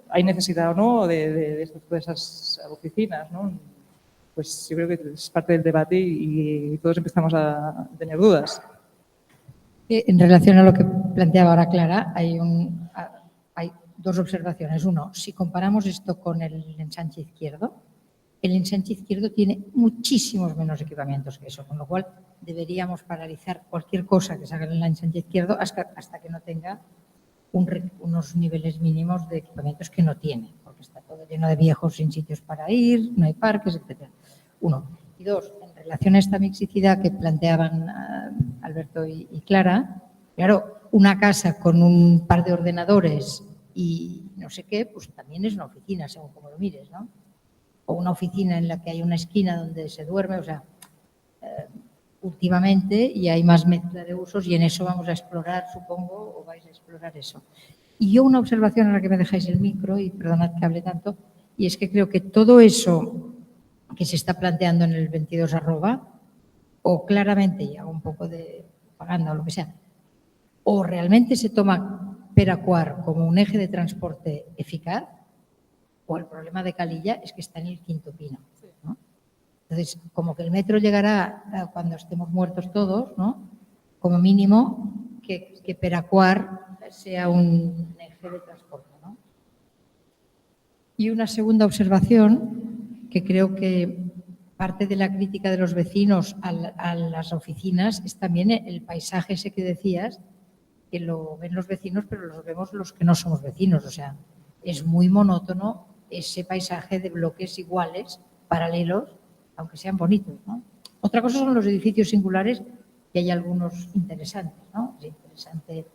hay necesidad o no de esas oficinas, ¿no? Pues yo creo que es parte del debate y todos empezamos a tener dudas. En relación a lo que planteaba ahora Clara, hay dos observaciones. Uno, si comparamos esto con el ensanche izquierdo, el ensanche izquierdo tiene muchísimos menos equipamientos que eso, con lo cual deberíamos paralizar cualquier cosa que se haga en el ensanche izquierdo hasta que no tenga unos niveles mínimos de equipamientos que no tiene, porque está todo lleno de viejos sin sitios para ir, no hay parques, etc. Uno. Y dos, en relación a esta mixicidad que planteaban Alberto y Clara, claro, una casa con un par de ordenadores y no sé qué, pues también es una oficina, según como lo mires, ¿no? O una oficina en la que hay una esquina donde se duerme, o sea, últimamente y hay más mezcla de usos y en eso vamos a explorar, supongo, o vais a explorar eso. Y yo una observación a la que me dejáis el micro, y perdonad que hable tanto, y es que creo que todo eso que se está planteando en el 22 arroba, o claramente, y hago un poco de propaganda o lo que sea, o realmente se toma Peracuar como un eje de transporte eficaz, o el problema de Calilla es que está en el quinto pino, ¿no? Entonces, como que el metro llegará cuando estemos muertos todos, ¿no? Como mínimo, que Peracuar sea un eje de transporte, ¿no? Y una segunda observación, que creo que parte de la crítica de los vecinos a las oficinas es también el paisaje ese que decías, que lo ven los vecinos, pero lo vemos los que no somos vecinos. O sea, es muy monótono ese paisaje de bloques iguales, paralelos, aunque sean bonitos, ¿no? Otra cosa son los edificios singulares, que hay algunos interesantes, ¿no? Es interesante,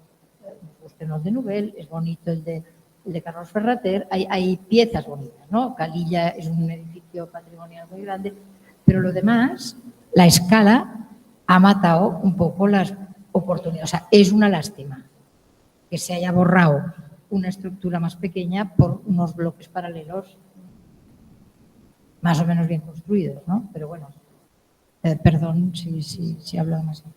nos gusta el de Nubel, es bonito el de Carlos Ferrater, hay piezas bonitas, ¿no? Calilla es un edificio patrimonial muy grande, pero lo demás, la escala ha matado un poco las oportunidades. O sea, es una lástima que se haya borrado una estructura más pequeña por unos bloques paralelos más o menos bien construidos, ¿no? Pero bueno, perdón si hablo demasiado.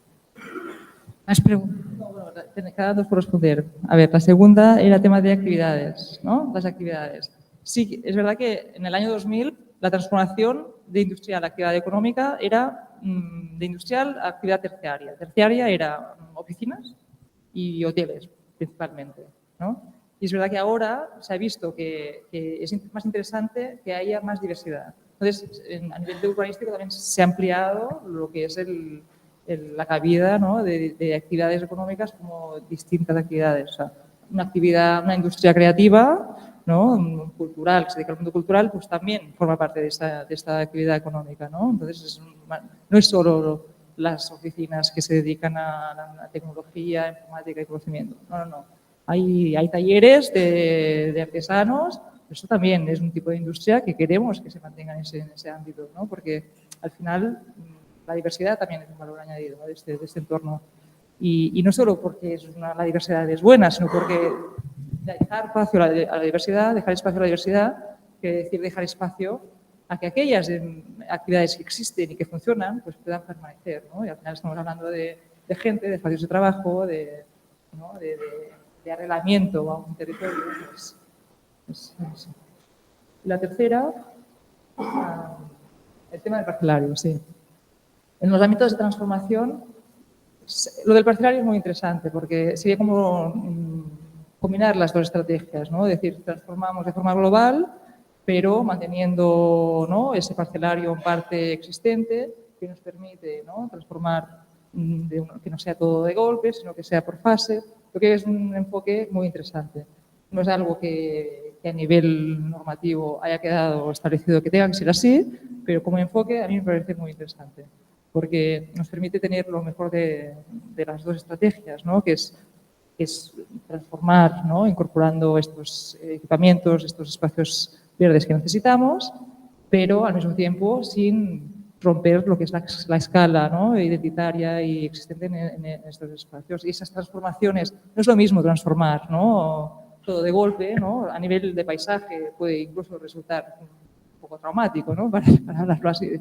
¿Más preguntas? No, bueno, cada dos por responder. A ver, la segunda era el tema de actividades, ¿no? Las actividades. Sí, es verdad que en el año 2000 la transformación de industrial a actividad económica era de industrial a actividad terciaria. Terciaria era oficinas y hoteles, principalmente, ¿no? Y es verdad que ahora se ha visto que es más interesante que haya más diversidad. Entonces, a nivel de urbanístico también se ha ampliado lo que es la cabida, ¿no?, de actividades económicas como distintas actividades. O sea, una industria creativa ¿no? Cultural, que se dedica al mundo cultural, pues también forma parte de esta actividad económica, ¿no? Entonces, no es solo las oficinas que se dedican a la tecnología, informática y conocimiento. No. Hay talleres de artesanos. Eso también es un tipo de industria que queremos que se mantenga en ese ámbito, ¿no? Porque al final la diversidad también es un valor añadido, ¿no? de este entorno. Y no solo porque la diversidad es buena, sino porque dejar espacio a la diversidad, quiere decir dejar espacio a que aquellas actividades que existen y que funcionan pues puedan permanecer, ¿no? Y al final estamos hablando de gente, de espacios de trabajo, de arrelamiento a un territorio. Y la tercera, el tema del parcelario, sí. En los ámbitos de transformación, lo del parcelario es muy interesante porque sería como combinar las dos estrategias, ¿no? Es decir, transformamos de forma global, pero manteniendo, ¿no? ese parcelario en parte existente que nos permite, ¿no? transformar, que no sea todo de golpe, sino que sea por fase. Creo que es un enfoque muy interesante. No es algo que a nivel normativo haya quedado establecido que tenga que ser así, pero como enfoque a mí me parece muy interesante, porque nos permite tener lo mejor de las dos estrategias, ¿no? que es transformar, ¿no? incorporando estos equipamientos, estos espacios verdes que necesitamos, pero al mismo tiempo sin romper lo que es la escala, ¿no? identitaria y existente en estos espacios. Y esas transformaciones, no es lo mismo transformar, ¿no? todo de golpe, ¿no? a nivel de paisaje puede incluso resultar un poco traumático, ¿no? para hablarlo así.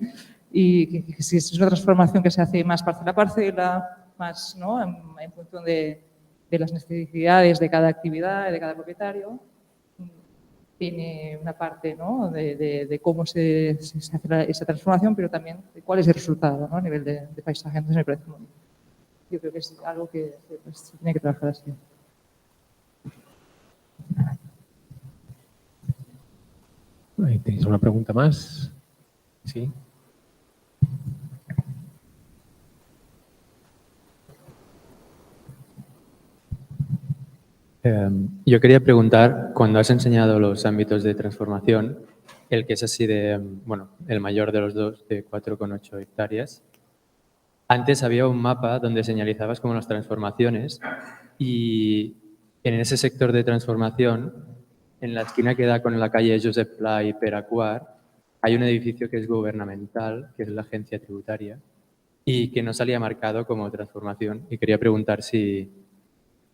Y que si es una transformación que se hace más parcela a parcela, más ¿no? en función de las necesidades de cada actividad, de cada propietario, tiene una parte ¿no? de cómo se hace esa transformación, pero también de cuál es el resultado, ¿no? a nivel de paisaje. Entonces me parece yo creo que es algo que pues, se tiene que trabajar así. ¿Tenéis una pregunta más? Sí. Yo quería preguntar, cuando has enseñado los ámbitos de transformación, el que es así de, bueno, el mayor de los dos, de 4,8 hectáreas, antes había un mapa donde señalizabas como las transformaciones y en ese sector de transformación, en la esquina que da con la calle Josep Pla y Peracuar, hay un edificio que es gubernamental, que es la agencia tributaria, y que no salía marcado como transformación. Y quería preguntar si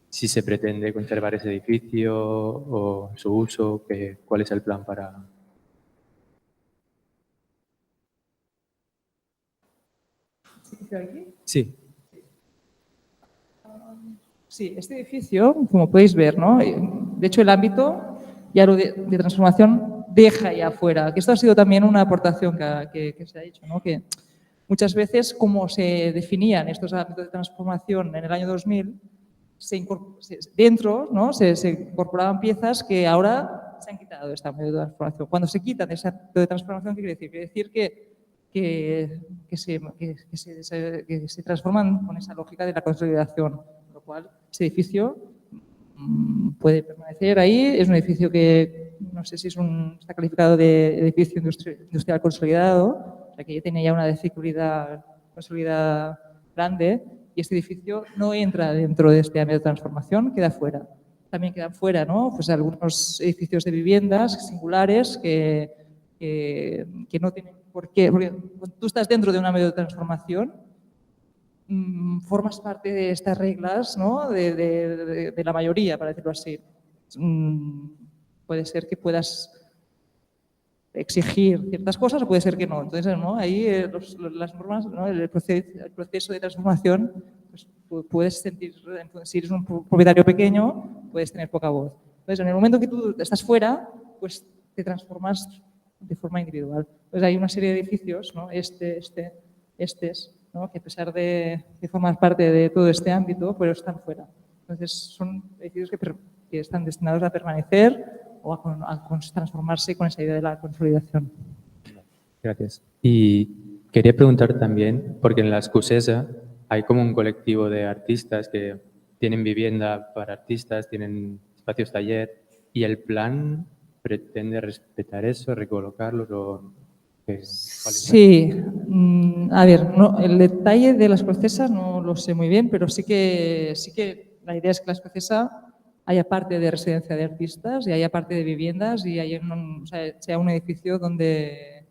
se pretende conservar ese edificio o su uso, cuál es el plan para... Sí. Sí, este edificio, como podéis ver, ¿no? De hecho, el ámbito ya lo de transformación deja ya fuera, que esto ha sido también una aportación que se ha hecho, ¿no? Que muchas veces, como se definían estos ámbitos de transformación en el año 2000, dentro ¿no? se incorporaban piezas que ahora se han quitado de este ámbito de transformación. Cuando se quitan de ese ámbito de transformación, ¿qué quiere decir? Quiere decir que se transforman con esa lógica de la consolidación, con lo cual ese edificio puede permanecer ahí. Es un edificio que no sé si está calificado de edificio industrial consolidado, o sea que ya tiene ya una ciclidad consolidada grande, y este edificio no entra dentro de este ámbito de transformación, queda fuera. También quedan fuera, ¿no? Pues algunos edificios de viviendas singulares que no tienen por qué, porque cuando tú estás dentro de un ámbito de transformación, formas parte de estas reglas, ¿no? de la mayoría, para decirlo así. Puede ser que puedas exigir ciertas cosas o puede ser que no. Entonces, ¿no? ahí las normas, ¿no? el proceso de transformación, pues, puedes sentir, si eres un propietario pequeño, puedes tener poca voz. Entonces, en el momento que tú estás fuera, pues te transformas de forma individual. Entonces, hay una serie de edificios, ¿no? estes, ¿no? que a pesar de formar parte de todo este ámbito, pero están fuera. Entonces, son edificios que están destinados a permanecer o a transformarse con esa idea de la consolidación. Gracias. Y quería preguntar también, porque en la Escocesa hay como un colectivo de artistas que tienen vivienda para artistas, tienen espacios taller, y el plan pretende respetar eso, recolocarlos o cuál es? Sí, a ver, el detalle de la escocesa no lo sé muy bien, pero sí que la idea es que la escocesa haya parte de residencia de artistas y haya parte de viviendas y haya sea un edificio donde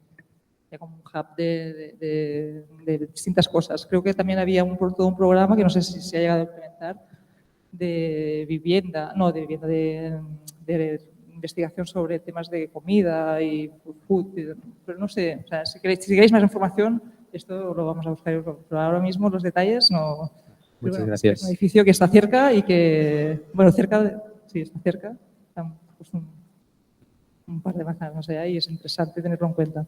haya como un hub de distintas cosas. Creo que también había todo un programa que no sé si se ha llegado a implementar de investigación sobre temas de comida y food, pero no sé, o sea, si queréis más información, esto lo vamos a buscar, pero ahora mismo los detalles no. Pero Muchas bueno, gracias. es un edificio que está cerca y que, bueno, sí, está cerca, está pues un par de manzanas, no sé, y es interesante tenerlo en cuenta.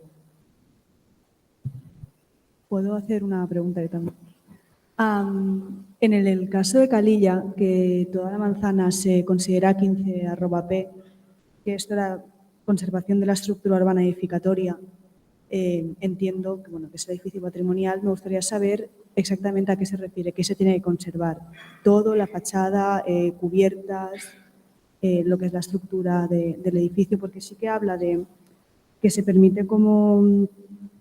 ¿Puedo hacer una pregunta yo también? En el caso de Calilla, que toda la manzana se considera 15@p, que esto era conservación de la estructura urbana edificatoria, entiendo que, bueno, que es el edificio patrimonial. Me gustaría saber exactamente a qué se refiere, qué se tiene que conservar. Todo, la fachada, cubiertas, lo que es la estructura del edificio, porque sí que habla de que se permite como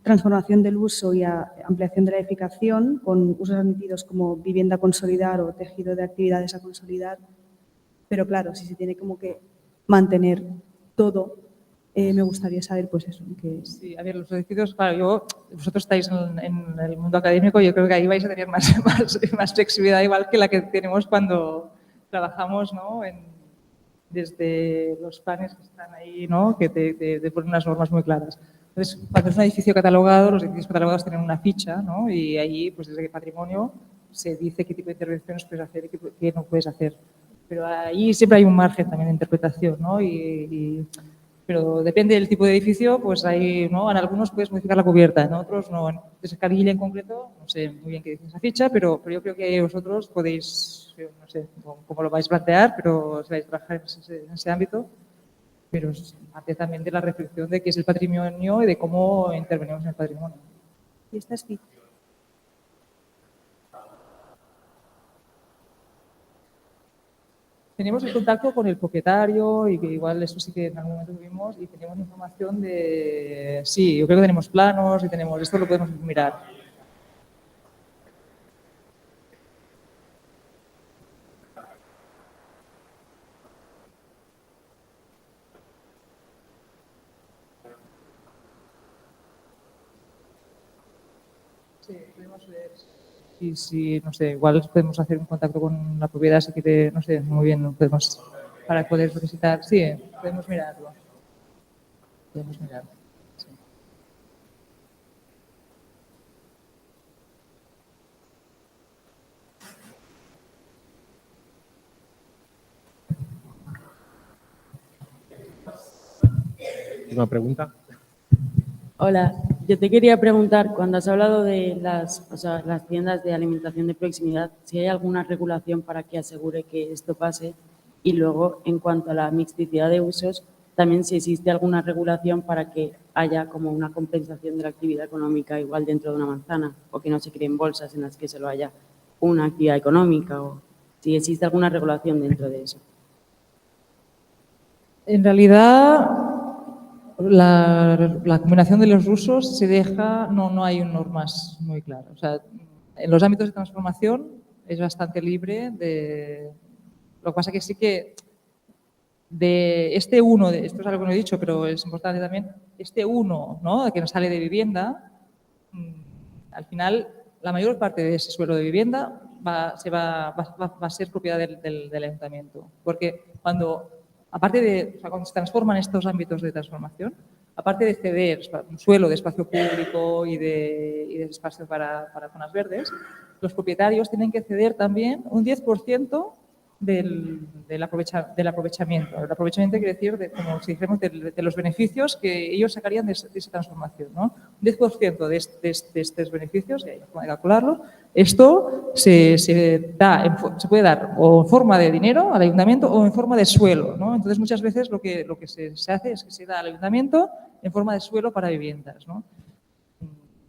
transformación del uso y ampliación de la edificación con usos admitidos como vivienda a consolidar o tejido de actividades a consolidar. Pero claro, si se tiene como que mantener todo, me gustaría saber pues eso. Sí, a ver, los edificios, claro, vosotros estáis en el mundo académico, yo creo que ahí vais a tener más flexibilidad igual que la que tenemos cuando trabajamos, ¿no? Desde los planes que están ahí, ¿no? Que te ponen unas normas muy claras. Entonces, cuando es un edificio catalogado, los edificios catalogados tienen una ficha, ¿no? Y ahí, pues desde el patrimonio, se dice qué tipo de intervenciones puedes hacer y qué no puedes hacer. Pero ahí siempre hay un margen también de interpretación, ¿no? Pero depende del tipo de edificio, pues hay, ¿no? En algunos puedes modificar la cubierta, en otros no. En Calilla en concreto, no sé muy bien qué dice esa ficha, pero yo creo que vosotros podéis, no sé cómo lo vais a plantear, pero si vais a trabajar en ese ámbito, pero es parte también de la reflexión de qué es el patrimonio y de cómo intervenimos en el patrimonio. ¿Y estas fichas? Tenemos el contacto con el propietario y que igual eso sí que en algún momento tuvimos y tenemos información de... Sí, yo creo que tenemos planos y tenemos... Esto lo podemos mirar. Sí, podemos ver. Y si, no sé, igual podemos hacer un contacto con la propiedad si quiere, no sé, muy bien, podemos, para poder solicitar. Sí, podemos mirarlo. Podemos mirarlo. Sí. Última pregunta. Hola, yo te quería preguntar, cuando has hablado de las tiendas de alimentación de proximidad, si hay alguna regulación para que asegure que esto pase, y luego, en cuanto a la mixticidad de usos, también si existe alguna regulación para que haya como una compensación de la actividad económica igual dentro de una manzana, o que no se creen bolsas en las que solo haya una actividad económica, o si existe alguna regulación dentro de eso. En realidad, la combinación de los usos se deja, no hay normas muy claras. O sea, en los ámbitos de transformación es bastante libre de... Lo que pasa que sí que de este uno, esto es algo que no he dicho, pero es importante también, este uno, ¿no? Que nos sale de vivienda, al final la mayor parte de ese suelo de vivienda va a ser propiedad del ayuntamiento. Porque cuando se transforman estos ámbitos de transformación, aparte de ceder un suelo de espacio público y de espacio para zonas verdes, los propietarios tienen que ceder también un 10% del aprovechamiento. El aprovechamiento quiere decir, como si dijéramos, de los beneficios que ellos sacarían de esa transformación, ¿no? Un 10% de estos beneficios, y hay que calcularlo, esto se puede dar o en forma de dinero al ayuntamiento o en forma de suelo, ¿no? Entonces, muchas veces lo que se hace es que se da al ayuntamiento en forma de suelo para viviendas, ¿no?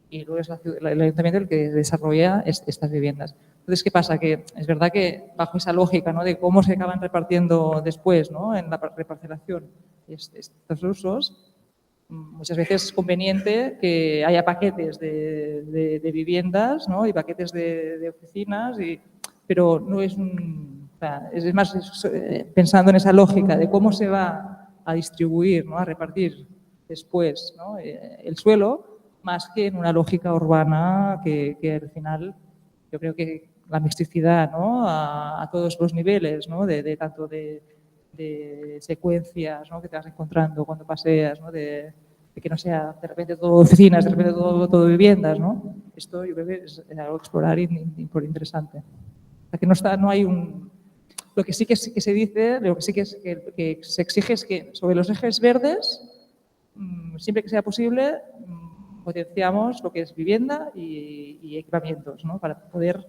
Y luego es el ayuntamiento el que desarrolla estas viviendas. Entonces, ¿qué pasa? Que es verdad que bajo esa lógica, ¿no?, de cómo se acaban repartiendo después, ¿no?, en la reparcelación estos usos, muchas veces es conveniente que haya paquetes de viviendas, ¿no?, y paquetes de oficinas, pero no es o sea, es más pensando en esa lógica de cómo se va a distribuir, ¿no?, a repartir después, ¿no?, el suelo, más que en una lógica urbana que al final yo creo que la mixticidad, ¿no?, a todos los niveles, ¿no?, tanto de secuencias, ¿no?, que te vas encontrando cuando paseas, ¿no?, de que no sea de repente todo oficinas, de repente todo viviendas, ¿no? Esto yo creo que es algo a explorar y por interesante. O sea, que no hay un... Lo que sí que se dice, lo que sí que se exige es que sobre los ejes verdes, siempre que sea posible, potenciamos lo que es vivienda y equipamientos, ¿no?, para poder,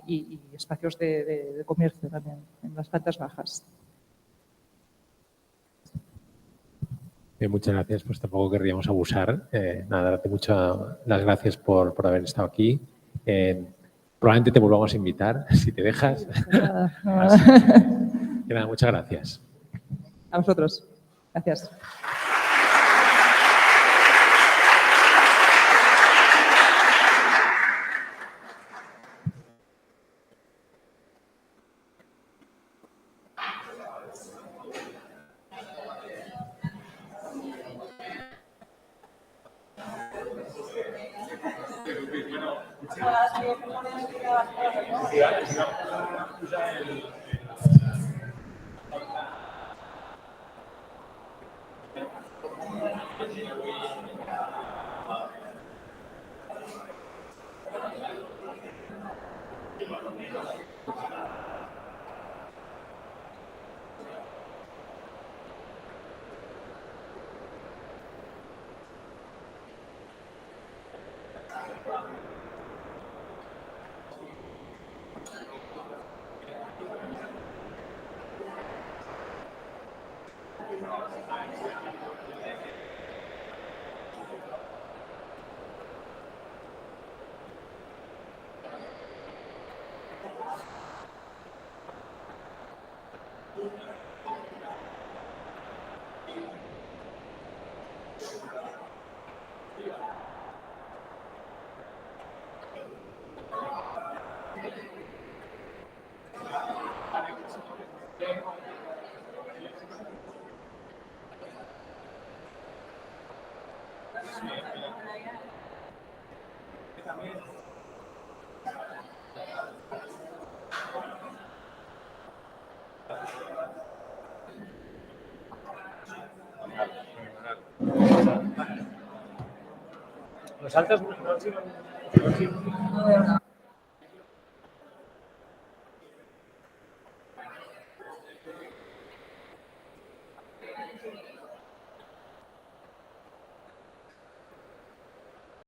y espacios de comercio también en las plantas bajas. Muchas gracias, pues tampoco querríamos abusar. Nada, darte muchas las gracias por haber estado aquí. Probablemente te volvamos a invitar, si te dejas. Así que nada, muchas gracias. A vosotros. Gracias. Nosaltres...